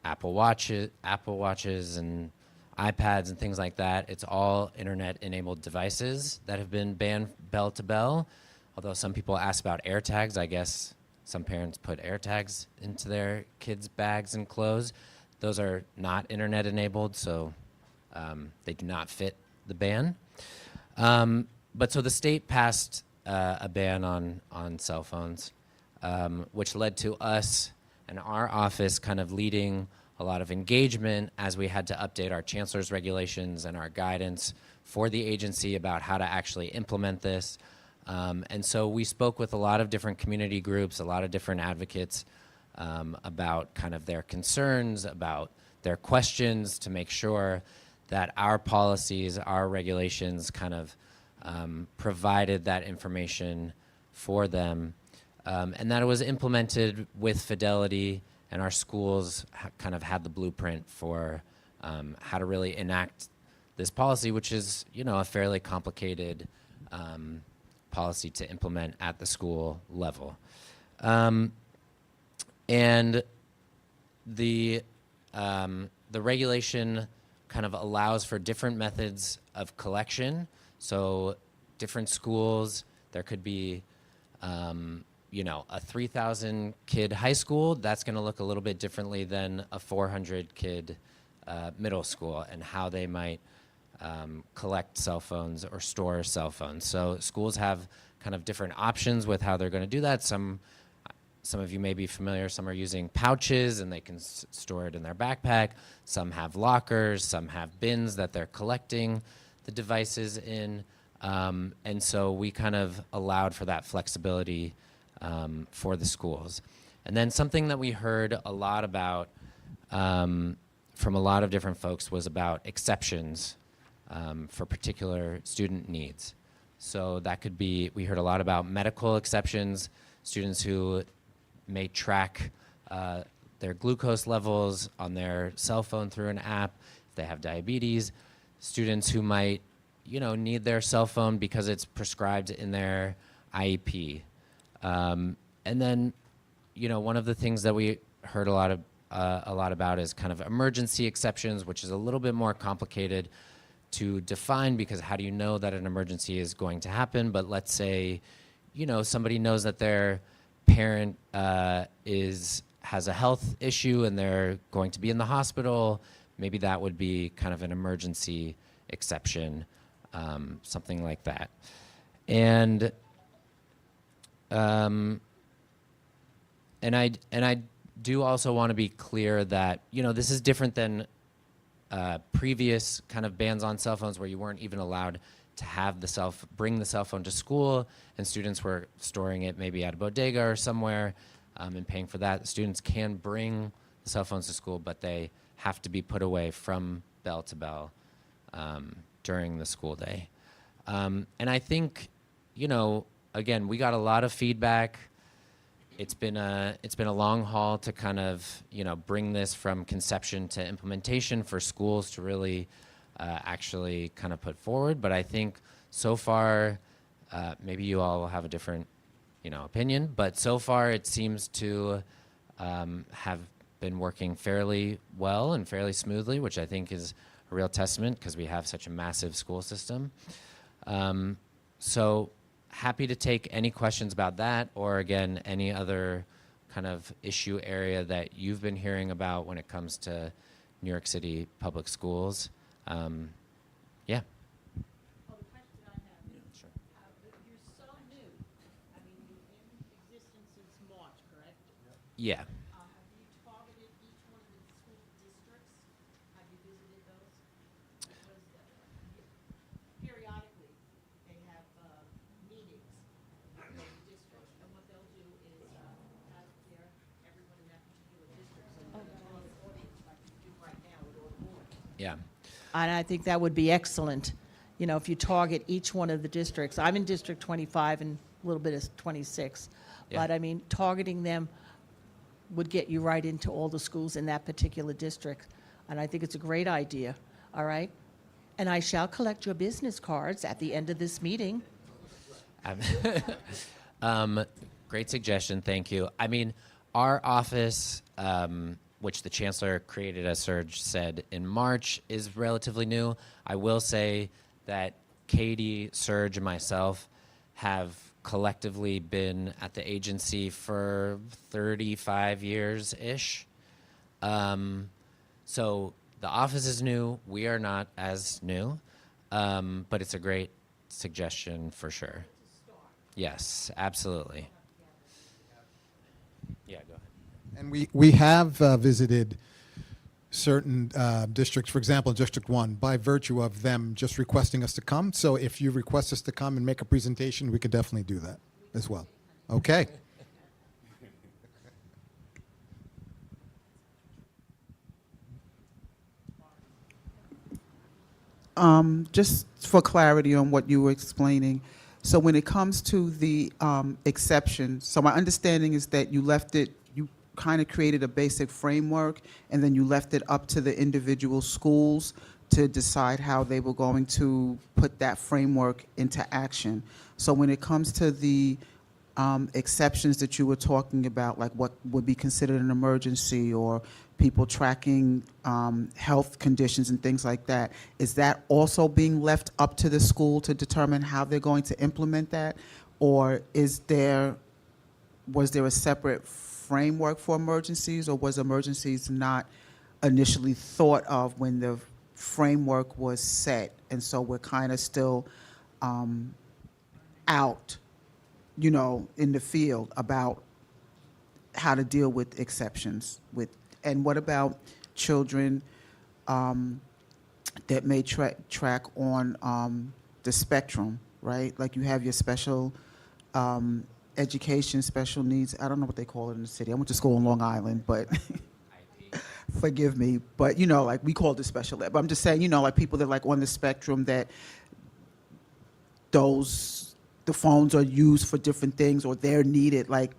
Apple Watches and iPads and things like that. It's all internet-enabled devices that have been banned bell-to-bell. Although some people ask about AirTags, I guess some parents put AirTags into their kids' bags and clothes. Those are not internet-enabled, so they do not fit the ban. But so the state passed a ban on cell phones, which led to us and our office kind of leading a lot of engagement as we had to update our chancellor's regulations and our guidance for the agency about how to actually implement this. And so we spoke with a lot of different community groups, a lot of different advocates about kind of their concerns, about their questions, to make sure that our policies, our regulations kind of provided that information for them, and that it was implemented with fidelity, and our schools kind of had the blueprint for how to really enact this policy, which is, you know, a fairly complicated policy to implement at the school level. And the regulation kind of allows for different methods of collection. So different schools, there could be, you know, a 3,000 kid high school, that's gonna look a little bit differently than a 400 kid middle school, and how they might collect cell phones or store cell phones. So schools have kind of different options with how they're gonna do that. Some of you may be familiar, some are using pouches and they can store it in their backpack. Some have lockers, some have bins that they're collecting the devices in. And so we kind of allowed for that flexibility for the schools. And then something that we heard a lot about from a lot of different folks was about exceptions for particular student needs. So that could be, we heard a lot about medical exceptions, students who may track their glucose levels on their cell phone through an app, if they have diabetes, students who might, you know, need their cell phone because it's prescribed in their IEP. And then, you know, one of the things that we heard a lot about is kind of emergency exceptions, which is a little bit more complicated to define, because how do you know that an emergency is going to happen? But let's say, you know, somebody knows that their parent has a health issue and they're going to be in the hospital. Maybe that would be kind of an emergency exception, something like that. And I do also want to be clear that, you know, this is different than previous kind of bans on cell phones, where you weren't even allowed to have bring the cell phone to school, and students were storing it maybe at a bodega or somewhere and paying for that. Students can bring the cell phones to school, but they have to be put away from bell to bell during the school day. And I think, you know, again, we got a lot of feedback. It's been a long haul to kind of, you know, bring this from conception to implementation for schools to really actually kind of put forward. But I think so far, maybe you all will have a different, you know, opinion, but so far it seems to have been working fairly well and fairly smoothly, which I think is a real testament, because we have such a massive school system. So happy to take any questions about that, or again, any other kind of issue area that you've been hearing about when it comes to New York City public schools. Yeah. Well, the question I have is, Sure. you're so new. I mean, you've been in existence since March, correct? Yeah. Have you targeted each one of the school districts? Have you visited those? Because periodically, they have meetings with those districts, and what they'll do is have everyone in that particular district, so you can draw the audience like you do right now with all the boards. Yeah. And I think that would be excellent, you know, if you target each one of the districts. I'm in District 25 and a little bit of 26. Yeah. But I mean, targeting them would get you right into all the schools in that particular district. And I think it's a great idea, all right? And I shall collect your business cards at the end of this meeting. Great suggestion, thank you. I mean, our office, which the chancellor created, as Serge said, in March, is relatively new. I will say that Katie, Serge, and myself have collectively been at the agency for 35 years-ish. So the office is new. We are not as new, but it's a great suggestion for sure. Yes, absolutely. Yeah, go ahead. And we have visited certain districts, for example, District 1, by virtue of them just requesting us to come. So if you request us to come and make a presentation, we could definitely do that as well. Okay. Just for clarity on what you were explaining, so when it comes to the exception, so my understanding is that you left it, you kind of created a basic framework, and then you left it up to the individual schools to decide how they were going to put that framework into action. So when it comes to the exceptions that you were talking about, like what would be considered an emergency or people tracking health conditions and things like that, is that also being left up to the school to determine how they're going to implement that? Or was there a separate framework for emergencies, or was emergencies not initially thought of when the framework was set, and so we're kind of still out, you know, in the field about how to deal with exceptions? And what about children that may track on the spectrum, right? Like you have your special education, special needs. I don't know what they call it in the city. I went to school in Long Island, but forgive me. But, you know, like we called it special ed. But I'm just saying, you know, like people that like on the spectrum that the phones are used for different things or they're needed. Like,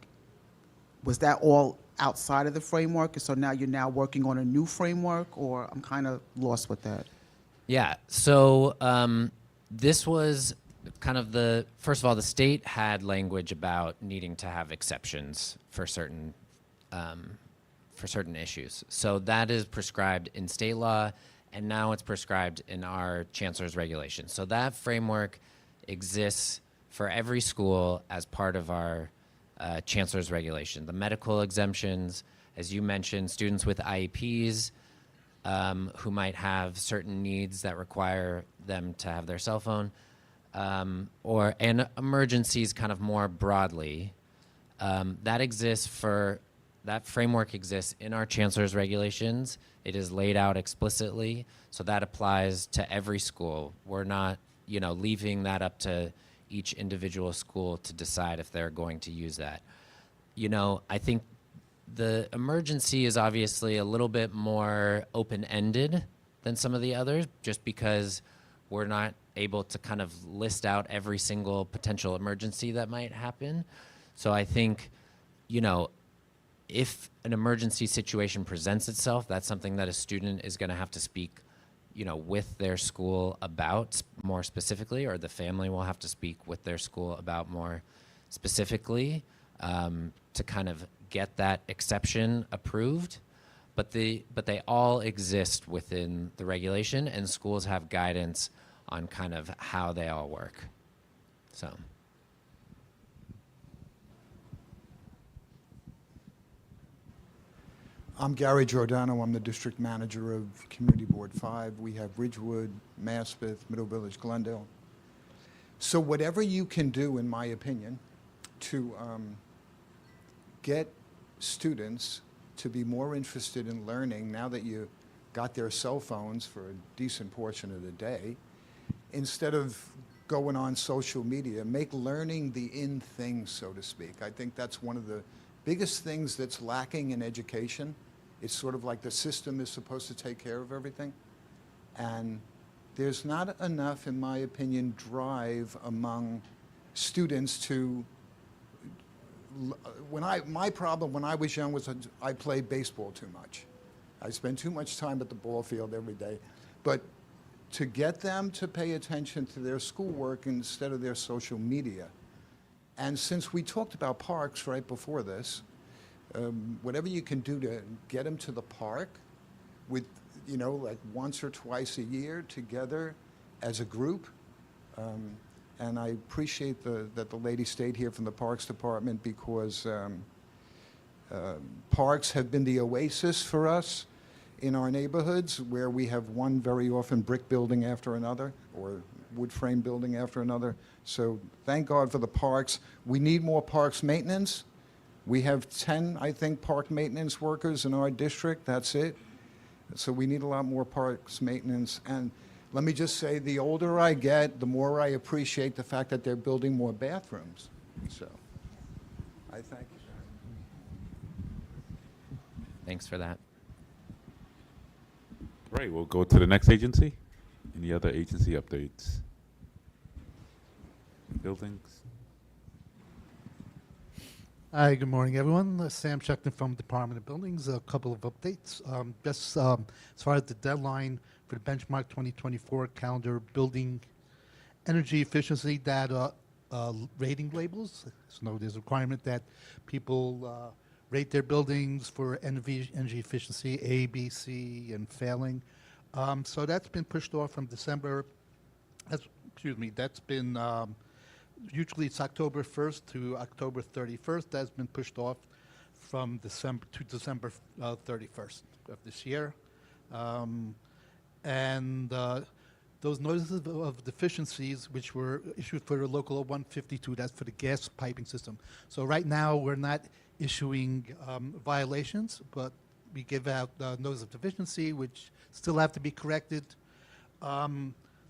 was that all outside of the framework? So now you're working on a new framework, or I'm kind of lost with that. Yeah, so this was kind of first of all, the state had language about needing to have exceptions for certain issues. So that is prescribed in state law, and now it's prescribed in our chancellor's regulation. So that framework exists for every school as part of our chancellor's regulation. The medical exemptions, as you mentioned, students with IEPs who might have certain needs that require them to have their cell phone, and emergencies kind of more broadly. That framework exists in our chancellor's regulations. It is laid out explicitly, so that applies to every school. We're not, leaving that up to each individual school to decide if they're going to use that. I think the emergency is obviously a little bit more open-ended than some of the others, just because we're not able to kind of list out every single potential emergency that might happen. So I think, if an emergency situation presents itself, that's something that a student is going to have to speak, with their school about more specifically, or the family will have to speak with their school about more specifically to kind of get that exception approved. But they all exist within the regulation, and schools have guidance on kind of how they all work. So. I'm Gary Giordano. I'm the district manager of Community Board 5. We have Ridgewood, Maspeth, Middle Village, Glendale. So whatever you can do, in my opinion, to get students to be more interested in learning now that you got their cell phones for a decent portion of the day, instead of going on social media, make learning the in thing, so to speak. I think that's one of the biggest things that's lacking in education. It's sort of like the system is supposed to take care of everything. And there's not enough, in my opinion, drive among students to my problem when I was young was I played baseball too much. I spent too much time at the ball field every day. But to get them to pay attention to their schoolwork instead of their social media. And since we talked about parks right before this, whatever you can do to get them to the park with, you know, like once or twice a year together as a group. And I appreciate that the lady stayed here from the Parks Department because parks have been the oasis for us in our neighborhoods where we have one very often brick building after another or wood frame building after another. So thank God for the parks. We need more parks maintenance. We have 10, I think, park maintenance workers in our district. That's it. So we need a lot more parks maintenance. And let me just say, the older I get, the more I appreciate the fact that they're building more bathrooms. So I thank you. Thanks for that. Right, we'll go to the next agency. Any other agency updates? Buildings? Hi, good morning, everyone. Sam Schechter from Department of Buildings. A couple of updates. Just as far as the deadline for the benchmark 2024 calendar building energy efficiency data rating labels. So there's a requirement that people rate their buildings for energy efficiency A, B, C, and failing. So that's been pushed off from December. That's been usually it's October 1st to October 31st. That's been pushed off from December to December 31st of this year. Those notices of deficiencies, which were issued for the local 152, that's for the gas piping system. So right now, we're not issuing violations, but we give out notice of deficiency, which still have to be corrected.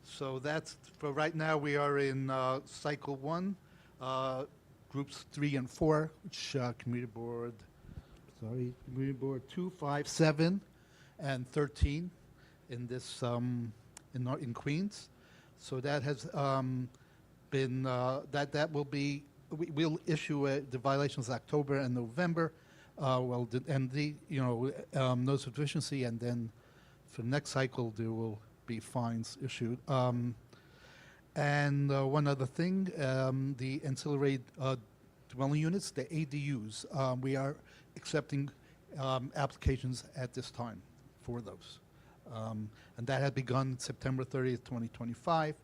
So that's, for right now, we are in cycle 1, groups 3 and 4, which Community Board 2, 5, 7, and 13 in this, in Queens. So that has been, that will be, we'll issue the violations October and November, notice of deficiency, and then for the next cycle, there will be fines issued. And one other thing, the ancillary dwelling units, the ADUs, we are accepting applications at this time for those. And that had begun September 30th, 2025.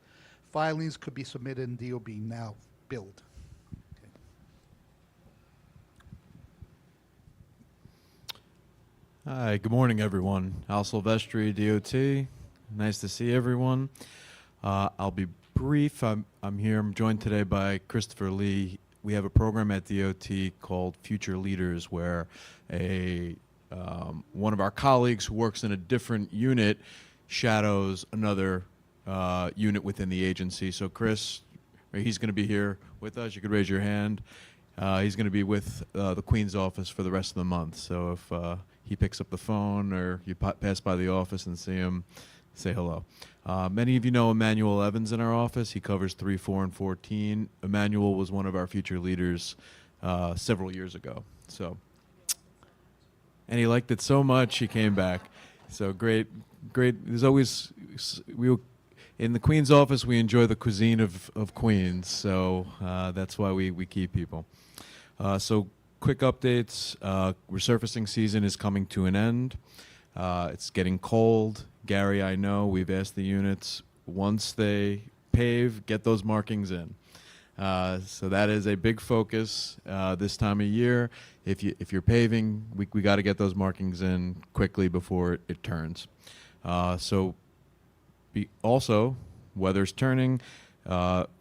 Filings could be submitted in DOB now, build. Hi, good morning, everyone. Al Silvestri, DOT. Nice to see everyone. I'll be brief. I'm here. I'm joined today by Christopher Lee. We have a program at DOT called Future Leaders, where one of our colleagues who works in a different unit shadows another unit within the agency. So Chris, he's going to be here with us. You could raise your hand. He's going to be with the Queens office for the rest of the month. So if he picks up the phone or you pass by the office and see him, say hello. Many of you know Emmanuel Evans in our office. He covers 3, 4, and 14. Emmanuel was one of our future leaders several years ago. So, and he liked it so much he came back. So great. There's always in the Queens office we enjoy the cuisine of Queens. So that's why we keep people. So quick updates. Resurfacing season is coming to an end. It's getting cold. Gary, I know we've asked the units, once they pave, get those markings in. So that is a big focus this time of year. If you're paving, we got to get those markings in quickly before it turns. Also, weather's turning.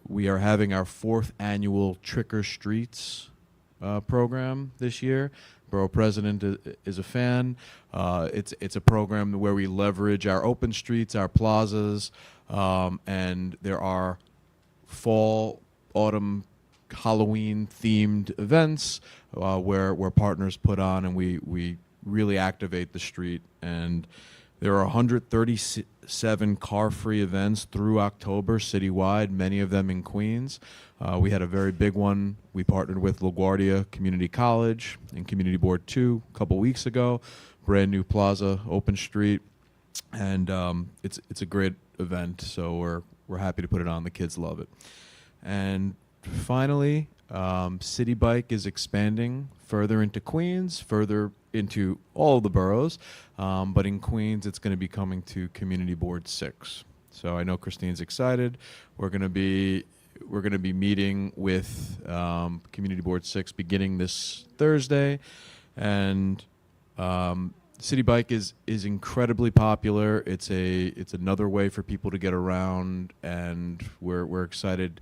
We are having our 4th annual Trick or Streets program this year. Borough President is a fan. It's a program where we leverage our open streets, our plazas, and there are fall, autumn, Halloween-themed events where partners put on, and we really activate the street. And There are 137 car-free events through October citywide, many of them in Queens. We had a very big one. We partnered with LaGuardia Community College and Community Board 2 a couple weeks ago. Brand new plaza, open street, and it's a great event. So we're happy to put it on. The kids love it. And finally, City Bike is expanding further into Queens, further into all the boroughs, but in Queens, it's going to be coming to Community Board 6. So I know Christine's excited. We're going to be meeting with Community Board 6 beginning this Thursday, and City Bike is incredibly popular. It's another way for people to get around, and we're excited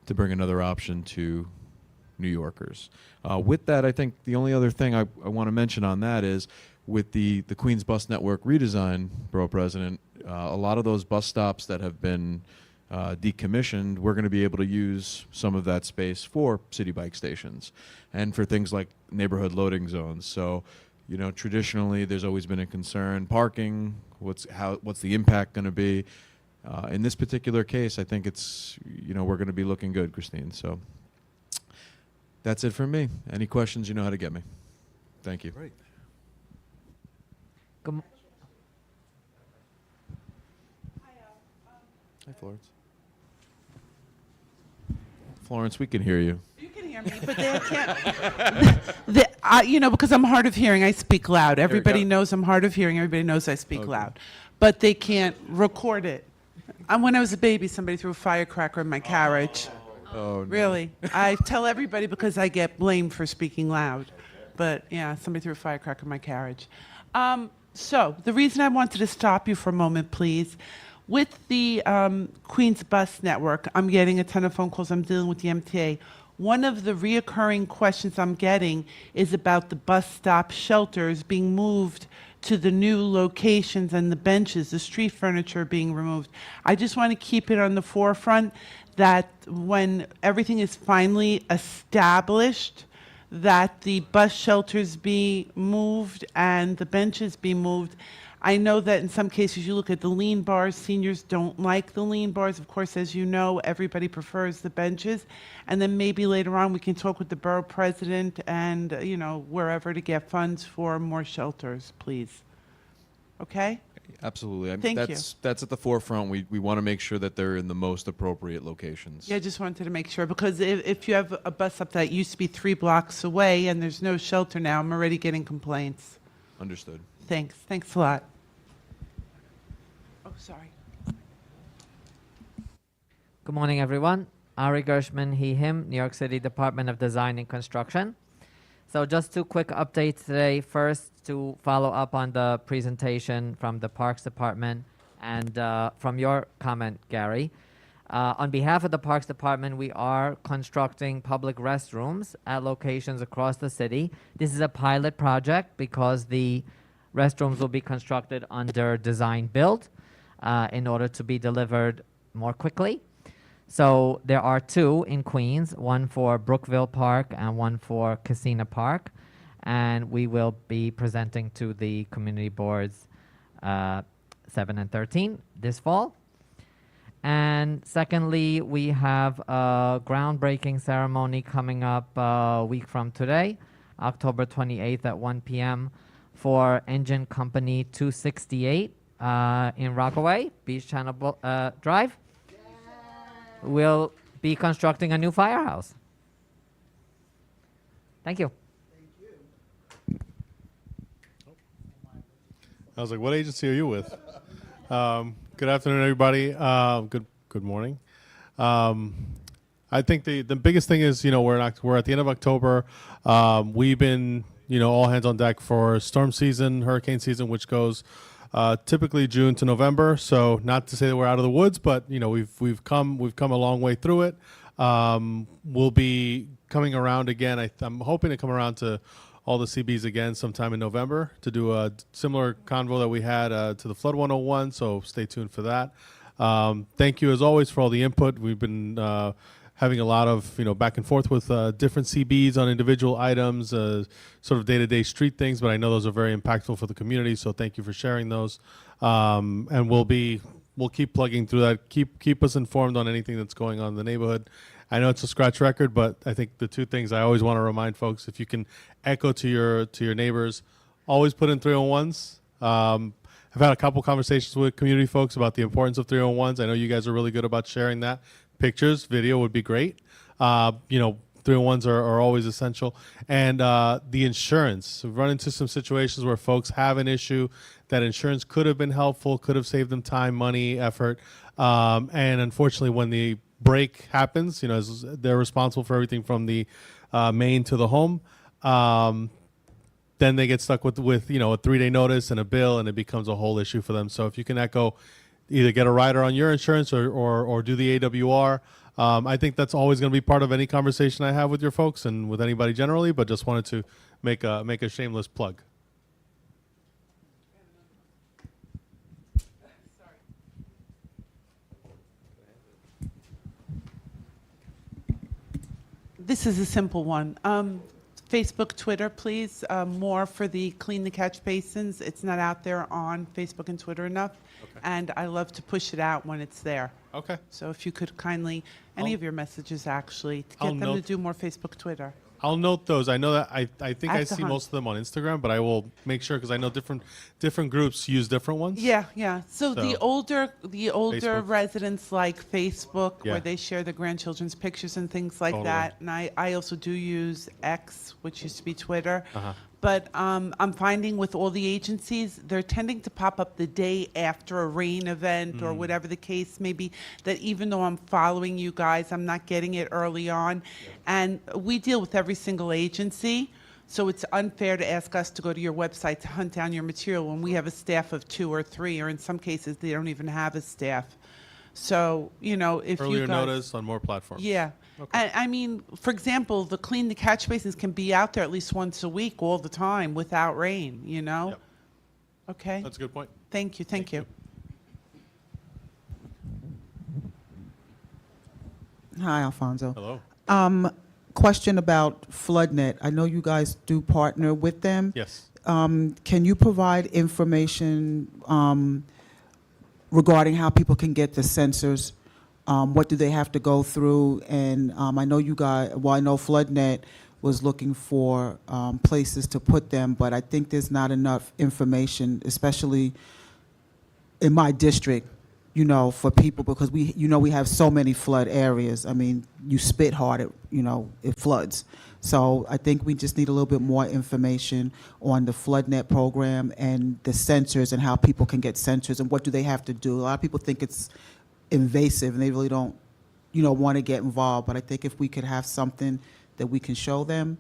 to bring another option to New Yorkers. With that, I think the only other thing I want to mention on that is with the Queens Bus Network redesign, Borough President, a lot of those bus stops that have been decommissioned, we're going to be able to use some of that space for city bike stations and for things like neighborhood loading zones. So, you know, traditionally there's always been a concern, parking, what's the impact going to be? In this particular case, I think it's, you know, we're going to be looking good, Christine. So that's it from me. Any questions, you know how to get me. Thank you. Great. Hi, Florence. Florence, we can hear you. You can hear me, but they can't. You know, because I'm hard of hearing, I speak loud. Everybody knows I'm hard of hearing. Everybody knows I speak loud. But they can't record it. When I was a baby, somebody threw a firecracker in my carriage. Oh, no. Really. I tell everybody because I get blamed for speaking loud. But yeah, somebody threw a firecracker in my carriage. So the reason I wanted to stop you for a moment, please, with the Queens Bus Network, I'm getting a ton of phone calls. I'm dealing with the MTA. One of the reoccurring questions I'm getting is about the bus stop shelters being moved to the new locations and the benches, the street furniture being removed. I just want to keep it on the forefront that when everything is finally established, that the bus shelters be moved and the benches be moved. I know that in some cases you look at the lean bars, seniors don't like the lean bars. Of course, as you know, everybody prefers the benches. And then maybe later on we can talk with the borough president and, you know, wherever to get funds for more shelters, please. Okay? Absolutely. I mean, Thank you. that's at the forefront. We want to make sure that they're in the most appropriate locations. Yeah, I just wanted to make sure, because if you have a bus stop that used to be 3 blocks away and there's no shelter now, I'm already getting complaints. Understood. Thanks. Thanks a lot. Oh, sorry. Good morning, everyone. Ari Gershman, he, him, New York City Department of Design and Construction. So just 2 quick updates today. First, to follow up on the presentation from the Parks Department and from your comment, Gary. On behalf of the Parks Department, we are constructing public restrooms at locations across the city. This is a pilot project because the restrooms will be constructed under design build in order to be delivered more quickly. So there are 2 in Queens, one for Brookville Park and one for Casina Park. And we will be presenting to the community boards 7 and 13 this fall. And secondly, we have a groundbreaking ceremony coming up a week from today, October 28th at 1 p.m. for Engine Company 268 in Rockaway, Beach Channel Drive. We'll be constructing a new firehouse. Thank you. I was like, what agency are you with? Good afternoon, everybody. Good morning. I think the biggest thing is, you know, we're at the end of October. We've been, you know, all hands on deck for storm season, hurricane season, which goes typically June to November. So not to say that we're out of the woods, but you know, we've come a long way through it. We'll be coming around again. I'm hoping to come around to all the CBs again sometime in November to do a similar convo that we had to the Flood 101, so stay tuned for that. Thank you, as always, for all the input. We've been having a lot of back and forth with different CBs on individual items, sort of day-to-day street things. But I know those are very impactful for the community, so thank you for sharing those. And we'll keep plugging through that. Keep us informed on anything that's going on in the neighborhood. I know it's a scratch record, but I think the two things I always want to remind folks: if you can echo to your neighbors, always put in 301s. I've had a couple conversations with community folks about the importance of 301s. I know you guys are really good about sharing that. Pictures, video would be great. 301s are always essential. And the insurance. We've run into some situations where folks have an issue that insurance could have been helpful, could have saved them time, money, effort. And unfortunately, when the break happens, they're responsible for everything from the main to the home. Then they get stuck with a 3-day notice and a bill, and it becomes a whole issue for them. So if you can echo, either get a rider on your insurance or do the AWR. I think that's always going to be part of any conversation I have with your folks and with anybody generally, but just wanted to make a shameless plug. This is a simple one. Facebook, Twitter, please. More for the Clean the Catch Basins. It's not out there on Facebook and Twitter enough. Okay. And I love to push it out when it's there. Okay. So if you could kindly, any of your messages actually, to I'll get them to note- do more Facebook, Twitter. I'll note those. I know that I think At I the see hunt. most of them on Instagram, but I will make sure because I know different groups use different ones. Yeah, yeah. So the So- older Facebook. residents like Facebook, Yeah. where they share their grandchildren's pictures and things like Totally. that. And I also do use X, which used to be Twitter. Uh-huh. But I'm finding with all the agencies, they're tending to pop up the day after a rain event or whatever the case may be, that even though I'm following you guys, I'm not getting it early on. And we deal with every single agency, so it's unfair to ask us to go to your website to hunt down your material when we have a staff of 2 or 3, or in some cases, they don't even have a staff. So, if Earlier you guys... notice on more platforms. Yeah. Okay. I mean, for example, the Clean the Catch Basins can be out there at least once a week all the time without rain, Yep. Okay. That's a good point. Thank you. Thank you. Hi, Alfonso. Hello. Question about FloodNet. I know you guys do partner with them. Yes. Can you provide information regarding how people can get the sensors? What do they have to go through? And I know I know FloodNet was looking for places to put them, but I think there's not enough information, especially in my district, for people, because we have so many flood areas. I mean, you spit hard, it floods. So I think we just need a little bit more information on the FloodNet program and the sensors and how people can get sensors and what do they have to do. A lot of people think it's invasive and they really don't, want to get involved. But I think if we could have something that we can show them,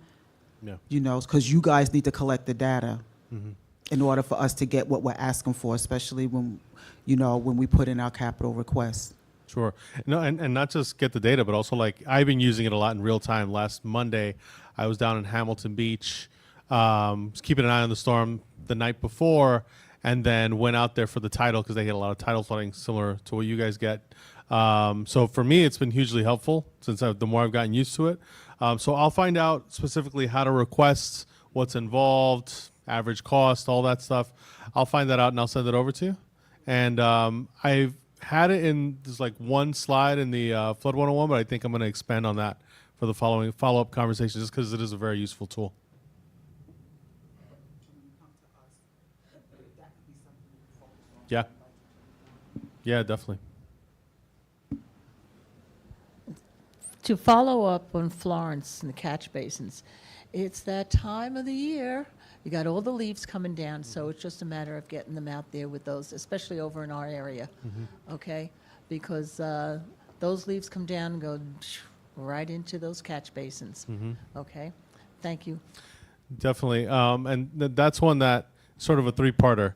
Yeah. because you guys need to collect the data Mm-hmm. in order for us to get what we're asking for, especially when we put in our capital requests. Sure. No, and not just get the data, but also I've been using it a lot in real time. Last Monday, I was down in Hamilton Beach, was keeping an eye on the storm the night before, and then went out there for the tidal because they get a lot of tidal flooding similar to what you guys get. So for me, it's been hugely helpful since the more I've gotten used to it. So I'll find out specifically how to request, what's involved, average cost, all that stuff. I'll find that out and I'll send it over to you. And I've had it in there's one slide in the Flood 101, but I think I'm going to expand on that for the follow-up conversation just because it is a very useful tool. Yeah. Yeah, definitely. To follow up on Florence and the catch basins, it's that time of the year. You got all the leaves coming down, so it's just a matter of getting them out there with those, especially over in our area, okay? Because those leaves come down and go right into those catch basins, okay? Thank you. Definitely. And that's one that sort of a three-parter.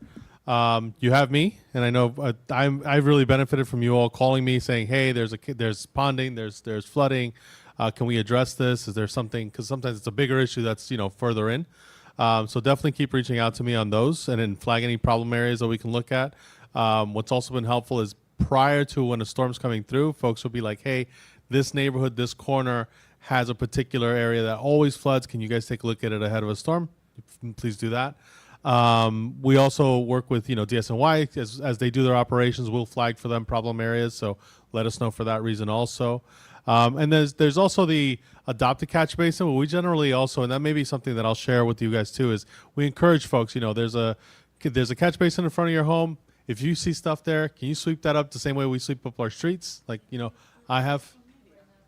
You have me, and I know I've really benefited from you all calling me saying, hey, there's ponding, there's flooding. Can we address this? Is there something? Because sometimes it's a bigger issue that's further in. So definitely keep reaching out to me on those and then flag any problem areas that we can look at. What's also been helpful is prior to when a storm's coming through, folks will be like, hey, this neighborhood, this corner has a particular area that always floods. Can you guys take a look at it ahead of a storm? Please do that. We also work with, DSNY as they do their operations. We'll flag for them problem areas, so let us know for that reason also. And there's also the adopt a catch basin, but we generally also, and that may be something that I'll share with you guys too, is we encourage folks, there's a catch basin in front of your home. If you see stuff there, can you sweep that up the same way we sweep up our streets? Like, I have,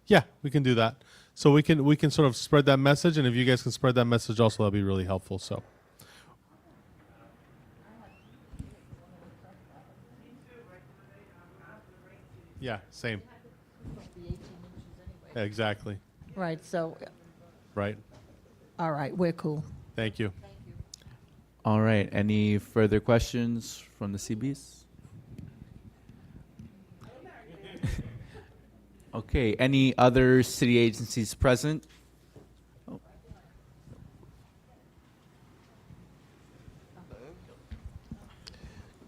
yeah, we can do that. So we can sort of spread that message, and if you guys can spread that message also, that'll be really helpful. So. Yeah, same. Yeah, exactly. Right, so, Right. all right, we're cool. Thank you. All right. Any further questions from the CBs? Okay. Any other city agencies present? Oh.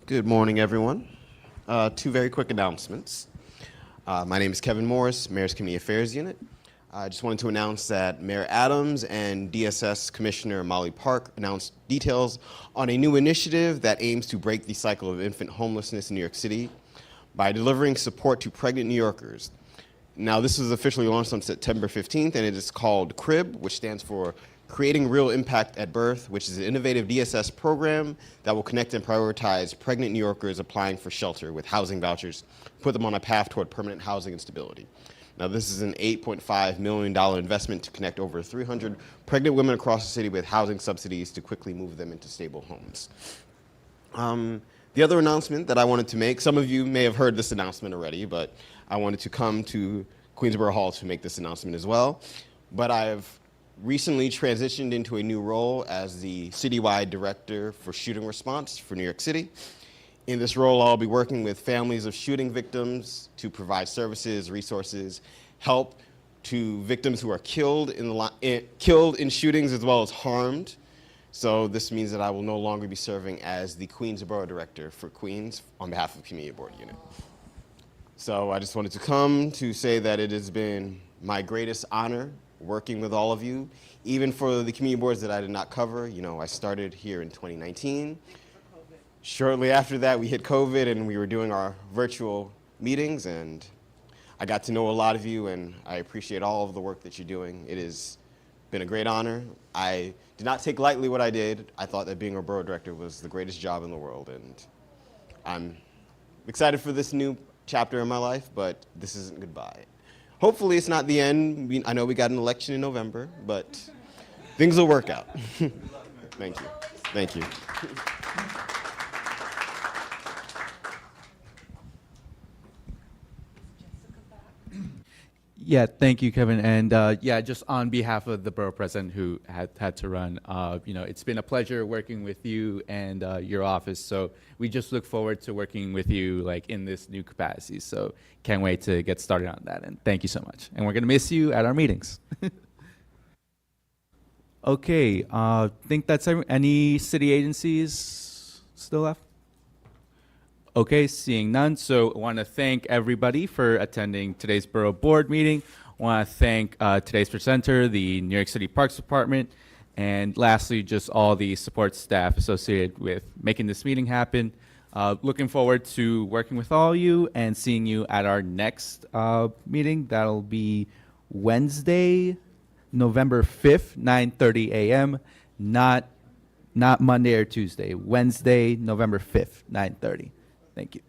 Good morning, everyone. Two very quick announcements. My name is Kevin Morris, Mayor's Community Affairs Unit. I just wanted to announce that Mayor Adams and DSS Commissioner Molly Park announced details on a new initiative that aims to break the cycle of infant homelessness in New York City by delivering support to pregnant New Yorkers. Now, this was officially launched on September 15th, and it is called CRIB, which stands for Creating Real Impact at Birth, which is an innovative DSS program that will connect and prioritize pregnant New Yorkers applying for shelter with housing vouchers, put them on a path toward permanent housing and stability. Now, this is an $8.5 million investment to connect over 300 pregnant women across the city with housing subsidies to quickly move them into stable homes. The other announcement that I wanted to make, some of you may have heard this announcement already, but I wanted to come to Queens Borough Hall to make this announcement as well. But I've recently transitioned into a new role as the citywide director for shooting response for New York City. In this role, I'll be working with families of shooting victims to provide services, resources, help to victims who are killed in shootings as well as harmed. So this means that I will no longer be serving as the Queens Borough Director for Queens on behalf of the Community Board Unit. So I just wanted to come to say that it has been my greatest honor working with all of you, even for the community boards that I did not cover. I started here in 2019. Shortly after that, we hit COVID and we were doing our virtual meetings, and I got to know a lot of you, and I appreciate all of the work that you're doing. It has been a great honor. I did not take lightly what I did. I thought that being a borough director was the greatest job in the world, and I'm excited for this new chapter in my life, but this isn't goodbye. Hopefully it's not the end. I know we got an election in November, but things will work out. Thank you. Thank you. Yeah, thank you, Kevin. And just on behalf of the borough president who had to run, it's been a pleasure working with you and your office. So we just look forward to working with you in this new capacity. So can't wait to get started on that. And thank you so much. And we're going to miss you at our meetings. Okay, think that's any city agencies still left? Okay, seeing none. So I want to thank everybody for attending today's Borough Board meeting. I want to thank today's presenter, the New York City Parks Department, and lastly, just all the support staff associated with making this meeting happen. Looking forward to working with all you and seeing you at our next meeting. That'll be Wednesday, November 5th, 9:30 a.m., not Monday or Tuesday. Wednesday, November 5th, 9:30. Thank you.